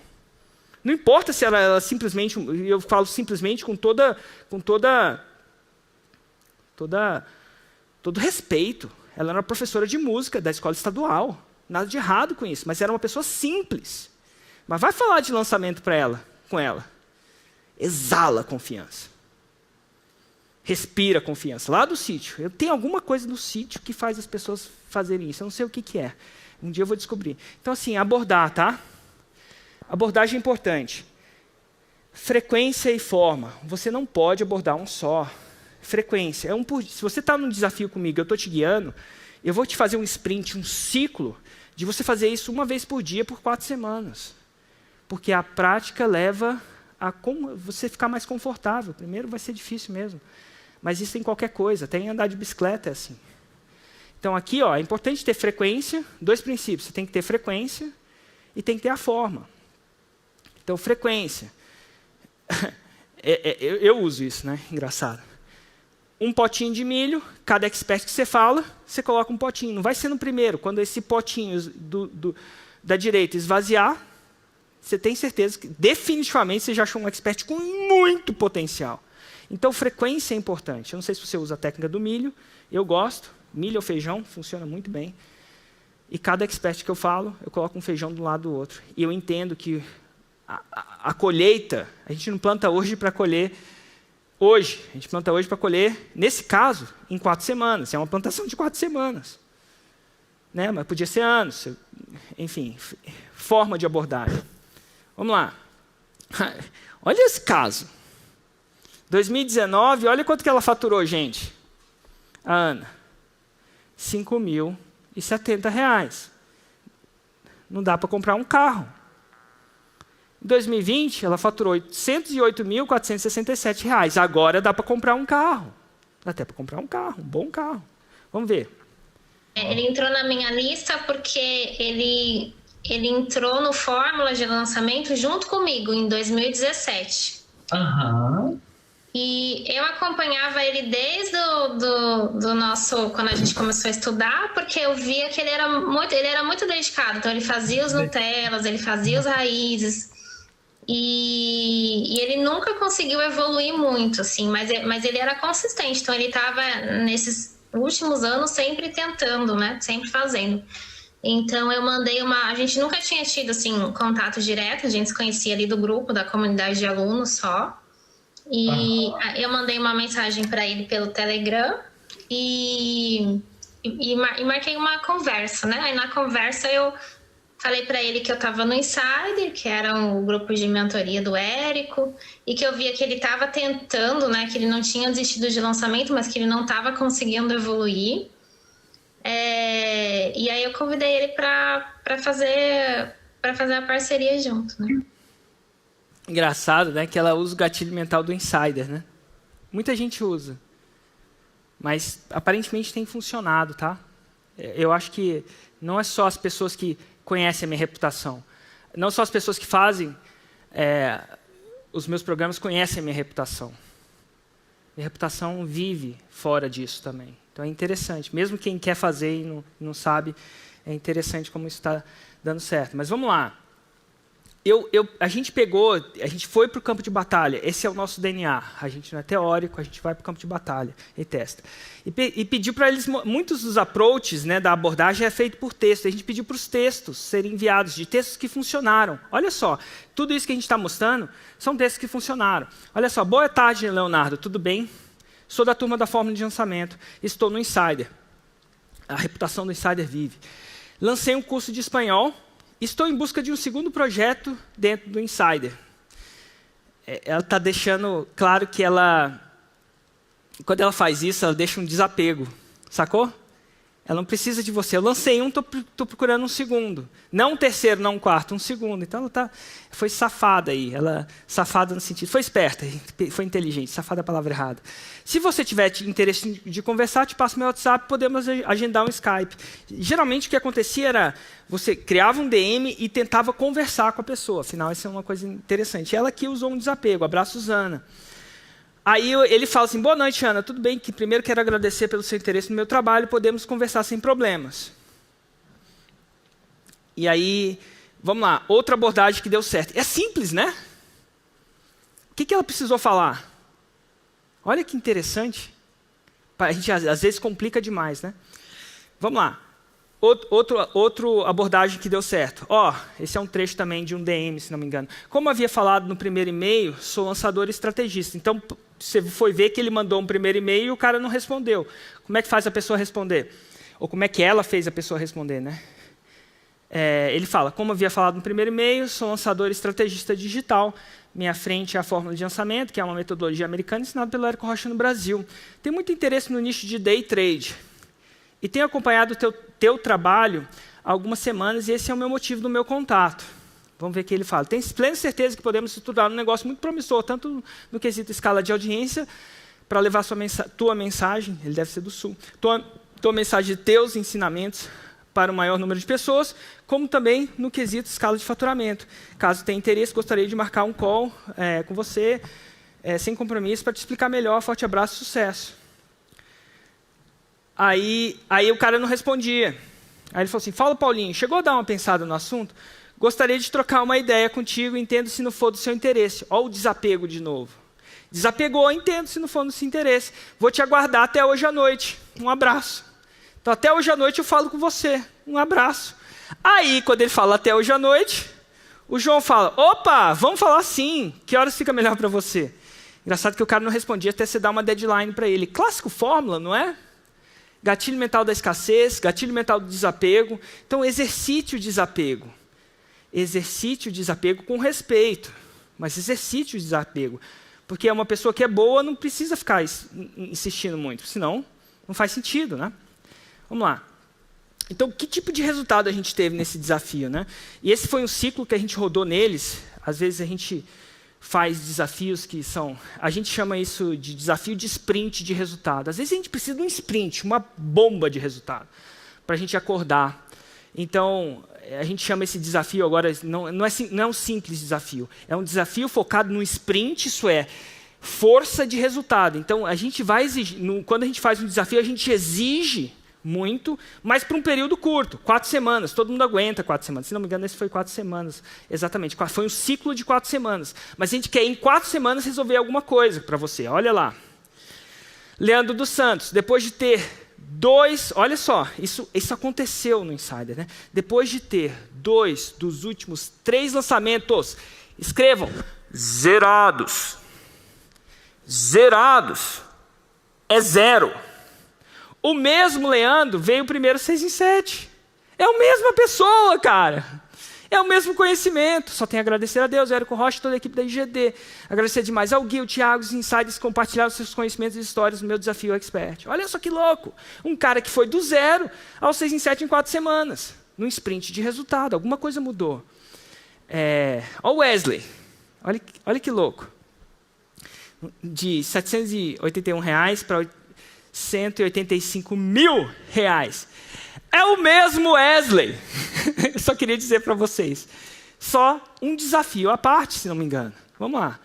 Não importa se ela simplesmente, eu falo simplesmente com todo respeito. Ela era uma professora de música da escola estadual. Nada de errado com isso, mas era uma pessoa simples. Mas vai falar de lançamento com ela. Exala confiança. Respira confiança. Lá do sítio. Eu tenho alguma coisa no sítio que faz as pessoas fazerem isso. Eu não sei o que é. Um dia eu vou descobrir. Então, assim, abordar, tá? Abordagem importante. Frequência e forma. Você não pode abordar um só. Frequência. Se você está num desafio comigo, eu estou te guiando, eu vou te fazer um sprint, um ciclo, de você fazer isso uma vez por dia por 4 semanas. Porque a prática leva a você ficar mais confortável. Primeiro vai ser difícil mesmo. Mas isso em qualquer coisa. Até em andar de bicicleta é assim. Então aqui é importante ter frequência. 2 princípios. Você tem que ter frequência e tem que ter a forma. Então frequência. Eu uso isso, né? Engraçado. Um potinho de milho. Cada expert que você fala, você coloca um potinho. Não vai ser no primeiro. Quando esse potinho da direita esvaziar, você tem certeza que, definitivamente, você já achou um expert com muito potencial. Então, frequência é importante. Eu não sei se você usa a técnica do milho. Eu gosto. Milho ou feijão, funciona muito bem. E cada expert que eu falo, eu coloco um feijão do lado do outro. E eu entendo que a colheita, a gente não planta hoje para colher hoje. A gente planta hoje para colher, nesse caso, em 4 semanas. É uma plantação de 4 semanas. Né? Mas podia ser anos. enfim, forma de abordagem. Vamos lá. Olha esse caso. 2019, olha quanto que ela faturou, gente. A Ana. R$ 5.070. Não dá para comprar um carro. Em 2020, ela faturou R$ 808.467. Agora dá para comprar um carro. Dá até para comprar um carro, um bom carro. Vamos ver. Ele entrou na minha lista porque ele entrou no Fórmula de lançamento junto comigo em 2017. Aham. E eu acompanhava ele desde do nosso, quando a gente começou a estudar, porque eu via que ele era muito dedicado. Então ele fazia os Nutellas, ele fazia os raízes. E ele nunca conseguiu evoluir muito, assim, mas ele era consistente. Então ele estava nesses últimos anos sempre tentando, né? Sempre fazendo. Então eu mandei a gente nunca tinha tido assim contato direto, a gente se conhecia ali do grupo, da comunidade de alunos só. E eu mandei uma mensagem para ele pelo Telegram e marquei uma conversa, né? Aí na conversa eu falei para ele que eu estava no Insider, que era um grupo de mentoria do Érico, e que eu via que ele estava tentando, né? Que ele não tinha desistido de lançamento, mas que ele não estava conseguindo evoluir. E aí eu convidei ele para fazer a parceria junto, né? Engraçado, né? Que ela usa o gatilho mental do Insider, né? Muita gente usa. Mas aparentemente tem funcionado, tá? Eu acho que não é só as pessoas que conhecem a minha reputação. Não só as pessoas que fazem os meus programas conhecem a minha reputação. Minha reputação vive fora disso também. Então é interessante. Mesmo quem quer fazer e não sabe, é interessante como isso está dando certo. Mas vamos lá. A gente foi para o campo de batalha. Esse é o nosso DNA. A gente não é teórico, a gente vai para o campo de batalha e testa. E pediu para eles, muitos dos approaches, né, da abordagem é feito por texto. A gente pediu para os textos serem enviados, de textos que funcionaram. Olha só, tudo isso que a gente está mostrando são textos que funcionaram. Olha só, boa tarde, Leonardo, tudo bem? Sou da turma da Fórmula de Lançamento, estou no Insider. A reputação do Insider vive. Lancei um curso de espanhol. Estou em busca de um segundo projeto dentro do Insider. Ela está deixando claro que quando ela faz isso, ela deixa um desapego. Sacou? Ela não precisa de você. Eu lancei um, estou procurando um segundo. Não um terceiro, não um quarto, um segundo. Então ela foi safada aí. Safada no sentido... Foi esperta, foi inteligente. Safada é a palavra errada. Se você tiver interesse de conversar, te passo meu WhatsApp, podemos agendar um Skype. Geralmente o que acontecia era, você criava um DM e tentava conversar com a pessoa. Afinal, isso é uma coisa interessante. Ela que usou um desapego. Abraço, Ana. Aí ele fala assim, boa noite, Ana, tudo bem? Que primeiro quero agradecer pelo seu interesse no meu trabalho, podemos conversar sem problemas. E aí, vamos lá, outra abordagem que deu certo. É simples, né? O que ela precisou falar? Olha que interessante. A gente às vezes complica demais, né? Vamos lá. Outra abordagem que deu certo. Esse é um trecho também de um DM, se não me engano. Como havia falado no primeiro e-mail, sou lançador e estrategista. Então, você foi ver que ele mandou um primeiro e-mail e o cara não respondeu. Como é que faz a pessoa responder? Ou como é que ela fez a pessoa responder, né? Ele fala, como havia falado no primeiro e-mail, sou lançador e estrategista digital. Minha frente é a fórmula de lançamento, que é uma metodologia americana ensinada pelo Érico Rocha no Brasil. Tenho muito interesse no nicho de day trade. E tenho acompanhado o teu trabalho há algumas semanas e esse é o meu motivo do meu contato. Vamos ver o que ele fala. Tenho plena certeza que podemos estruturar um negócio muito promissor, tanto no quesito escala de audiência, para levar tua mensagem, ele deve ser do Sul, tua mensagem de teus ensinamentos para o maior número de pessoas, como também no quesito escala de faturamento. Caso tenha interesse, gostaria de marcar um call com você, sem compromisso, para te explicar melhor. Forte abraço e sucesso. Aí o cara não respondia. Aí ele falou assim, fala, Paulinho, chegou a dar uma pensada no assunto? Gostaria de trocar uma ideia contigo, entendo se não for do seu interesse. Olha o desapego de novo. Desapegou, entendo se não for do seu interesse. Vou te aguardar até hoje à noite. Um abraço. Então, até hoje à noite eu falo com você. Um abraço. Aí, quando ele fala até hoje à noite, o João fala, opa, vamos falar sim. Que horas fica melhor para você? Engraçado que o cara não respondia até você dar uma deadline para ele. Clássico fórmula, não é? gatilho mental da escassez, gatilho mental do desapego. Então, exercite o desapego. Exercite o desapego com respeito, mas exercite o desapego. Porque uma pessoa que é boa não precisa ficar insistindo muito, senão não faz sentido, né? Vamos lá. Então, que tipo de resultado a gente teve nesse desafio, né? E esse foi um ciclo que a gente rodou neles. Às vezes a gente faz desafios que são... A gente chama isso de desafio de sprint de resultado. Às vezes a gente precisa de um sprint, uma bomba de resultado, para a gente acordar. Então, a gente chama esse desafio agora... Não é um simples desafio. É um desafio focado no sprint, isso é, força de resultado. Então, a gente vai exigir... Quando a gente faz um desafio, a gente exige muito, mas para um período curto, 4 semanas. Todo mundo aguenta 4 semanas. Se não me engano, esse foi 4 semanas. Exatamente. Foi um ciclo de 4 semanas. Mas a gente quer, em 4 semanas, resolver alguma coisa para você. Olha lá. Leandro dos Santos, depois de ter 2... Olha só, isso aconteceu no Insider, né? Depois de ter 2 dos últimos 3 lançamentos, escrevam, zerados. Zerados. É 0. O mesmo Leandro veio primeiro 6 em 7. É a mesma pessoa, cara. É o mesmo conhecimento. Só tem a agradecer a Deus, Érico Rocha e toda a equipe da IGD. Agradecer demais ao Gui, o Thiago, os insiders que compartilharam seus conhecimentos e histórias no meu desafio Expert. Olha só que louco. Um cara que foi do 0 ao 6 em 7 em 4 semanas. Num sprint de resultado. Alguma coisa mudou. Olha o Wesley. Olha que louco. De R$ 781 para R$185 mil. É o mesmo Wesley. Eu só queria dizer para vocês. Só um desafio à parte, se não me engano. Vamos lá.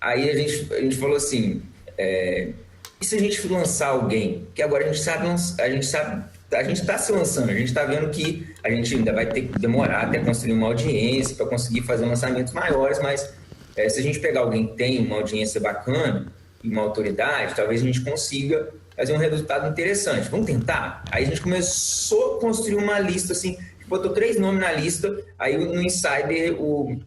Aí a gente falou assim, e se a gente lançar alguém? Que agora a gente está se lançando, a gente está vendo que a gente ainda vai ter que demorar até construir uma audiência para conseguir fazer lançamentos maiores, mas se a gente pegar alguém que tem uma audiência bacana, uma autoridade, talvez a gente consiga fazer um resultado interessante. Vamos tentar? Aí a gente começou a construir uma lista, assim, botou 3 nomes na lista, aí no Insider o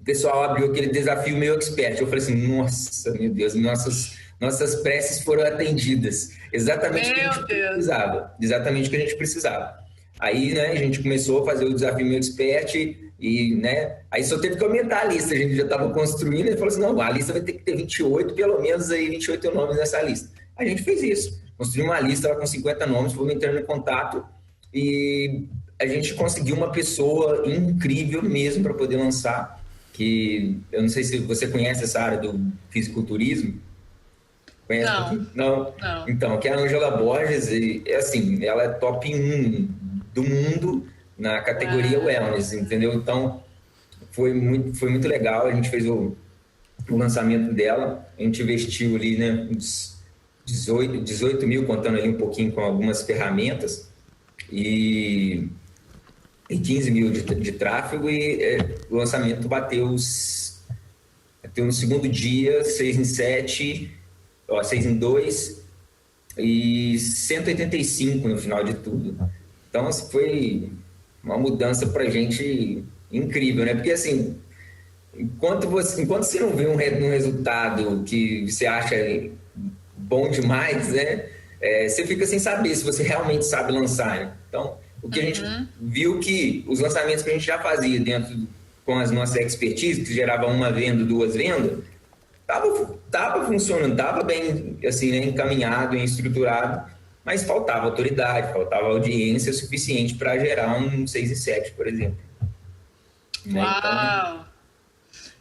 pessoal abriu aquele desafio meio expert. Eu falei assim, nossa, meu Deus, nossas preces foram atendidas. Exatamente o que a gente precisava. Exatamente o que a gente precisava. Aí, né, a gente começou a fazer o desafio meio expert e, né, aí só teve que aumentar a lista. A gente já estava construindo e falou assim, não, a lista vai ter que ter 28, pelo menos aí 28 nomes nessa lista. A gente fez isso. Construiu uma lista lá com 50 nomes, fomos entrando em contato e a gente conseguiu uma pessoa incrível mesmo para poder lançar, que eu não sei se você conhece essa área do fisiculturismo. Conhece? Não. Então, que é a Angela Borges, e assim, ela é top 1 do mundo na categoria wellness, entendeu? Então, foi muito legal. A gente fez o lançamento dela, a gente investiu ali, né, uns 18 mil, contando ali um pouquinho com algumas ferramentas, e 15 mil de tráfego, e o lançamento bateu no segundo dia, 6 em 7, 6 em 2, e 185 no final de tudo. Então, assim, foi uma mudança pra gente incrível, né? Porque, assim, enquanto você não vê um resultado que você acha bom demais, né? Você fica sem saber se você realmente sabe lançar, né? Então, o que a gente viu que os lançamentos que a gente já fazia dentro com as nossas expertise, que gerava uma venda, 2 vendas, tava funcionando, tava bem, assim, né, encaminhado, estruturado, mas faltava autoridade, faltava audiência suficiente para gerar um 6 e 7, por exemplo. Uau! Então,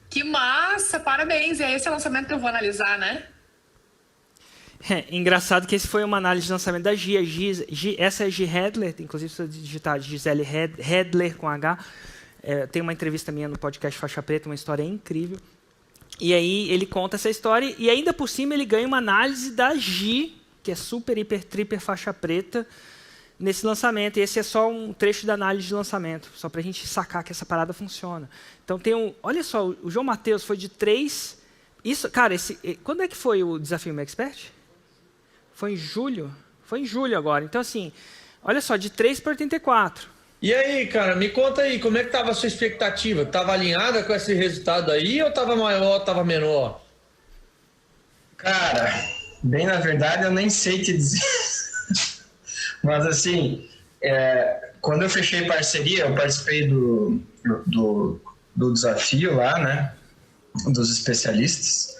que massa! Parabéns! E é esse lançamento que eu vou analisar, né? Engraçado que esse foi uma análise de lançamento da Gia. Essa é a Gi Hedler, inclusive se você digitar Gisele Hedler com H. Tem uma entrevista minha no podcast Faixa Preta, uma história incrível. E aí ele conta essa história e ainda por cima ele ganha uma análise da Gi, que é super, hiper, triper faixa preta, nesse lançamento. E esse é só um trecho da análise de lançamento, só para a gente sacar que essa parada funciona. Então tem olha só, o João Matheus foi de 3... Isso, cara, quando é que foi o Desafio Expert? Foi em julho? Foi em julho agora. Então, assim, olha só, de 3 para 84. E aí, cara, me conta aí, como é que estava a sua expectativa? Estava alinhada com esse resultado aí ou estava maior ou estava menor? Cara, bem na verdade, eu nem sei te dizer. Mas assim, quando eu fechei parceria, eu participei do desafio lá, né? Dos especialistas.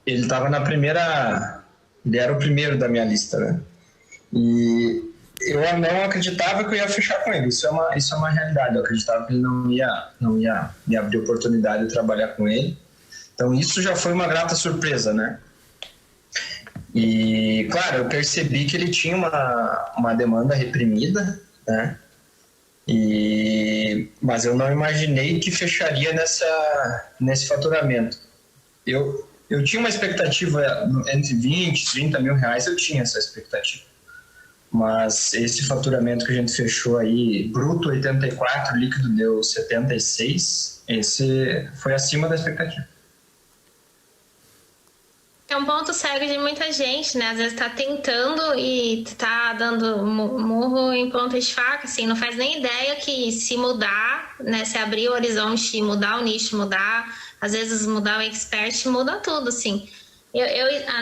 Ele estava na primeira... Ele era o primeiro da minha lista, né? E eu não acreditava que eu ia fechar com ele. Isso é uma realidade. Eu acreditava que ele não ia me abrir oportunidade de trabalhar com ele. Então, isso já foi uma grata surpresa, né? E, claro, eu percebi que ele tinha uma demanda reprimida, né? Mas eu não imaginei que fecharia nesse faturamento. Eu tinha uma expectativa entre 20 e 30 mil reais, eu tinha essa expectativa. Mas esse faturamento que a gente fechou aí, bruto 84, líquido deu 76, esse foi acima da expectativa. É um ponto cego de muita gente, né? Às vezes tá tentando e tá dando murro em ponta de faca, assim, não faz nem ideia que se mudar, né? Se abrir o horizonte, mudar o nicho, às vezes mudar o expert, muda tudo, assim.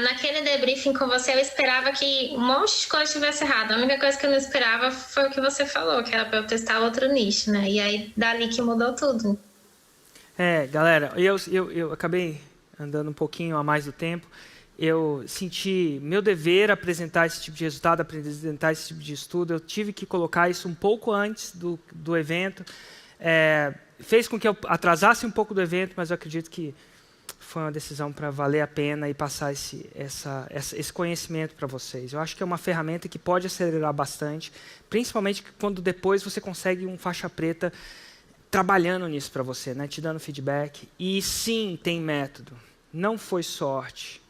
Naquele debriefing com você, eu esperava que um monte de coisa tivesse errado. A única coisa que eu não esperava foi o que você falou, que era para eu testar outro nicho, né? E aí, dali que mudou tudo. Galera, eu acabei andando um pouquinho a mais do tempo. Eu senti meu dever apresentar esse tipo de resultado, apresentar esse tipo de estudo. Eu tive que colocar isso um pouco antes do evento. Fez com que eu atrasasse um pouco do evento, mas eu acredito que foi uma decisão para valer a pena e passar esse conhecimento para vocês. Eu acho que é uma ferramenta que pode acelerar bastante, principalmente quando depois você consegue um faixa preta trabalhando nisso para você, né? Te dando feedback. E sim, tem método. Não foi sorte.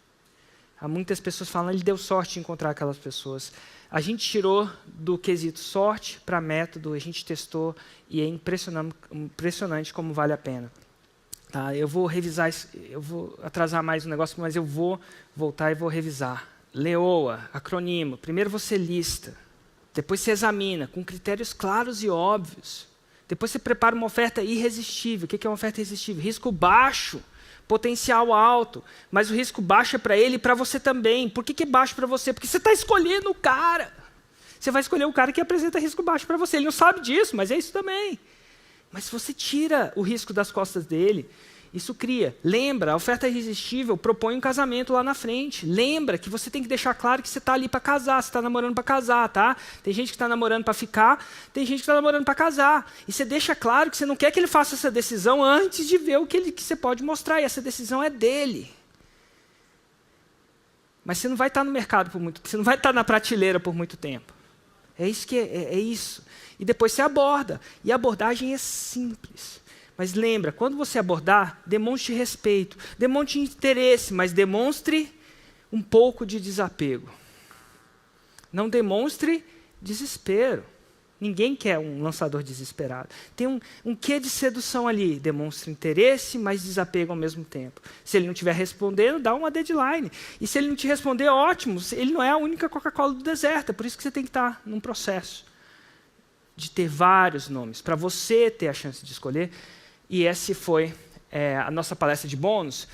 Há muitas pessoas falam, ele deu sorte de encontrar aquelas pessoas. A gente tirou do quesito sorte para método, a gente testou e é impressionante como vale a pena. Tá, eu vou revisar isso, eu vou atrasar mais um negócio, mas eu vou voltar e vou revisar. LEOA, acronimo. Primeiro você lista, depois você examina, com critérios claros e óbvios. Depois você prepara uma oferta irresistível. O que é uma oferta irresistível? Risco baixo, potencial alto. Mas o risco baixo é para ele e para você também. Por que é baixo para você? Porque você está escolhendo o cara. Você vai escolher o cara que apresenta risco baixo para você. Ele não sabe disso, mas é isso também. Mas se você tira o risco das costas dele, isso cria. Lembra, a oferta irresistível propõe um casamento lá na frente. Lembra que você tem que deixar claro que você está ali para casar, você está namorando para casar, tá? Tem gente que está namorando para ficar, tem gente que está namorando para casar. E você deixa claro que você não quer que ele faça essa decisão antes de ver o que você pode mostrar. E essa decisão é dele. Mas você não vai estar no mercado por muito tempo, você não vai estar na prateleira por muito tempo. É isso que é isso. E depois você aborda. E a abordagem é simples. Mas lembra, quando você abordar, demonstre respeito, demonstre interesse, mas demonstre um pouco de desapego. Não demonstre desespero. Ninguém quer um lançador desesperado. Tem um quê de sedução ali. Demonstre interesse, mas desapego ao mesmo tempo. Se ele não estiver respondendo, dá uma deadline. E se ele não te responder, ótimo. Ele não é a única Coca-Cola do deserto. É por isso que você tem que estar num processo de ter vários nomes, para você ter a chance de escolher. E essa foi a nossa palestra de bônus.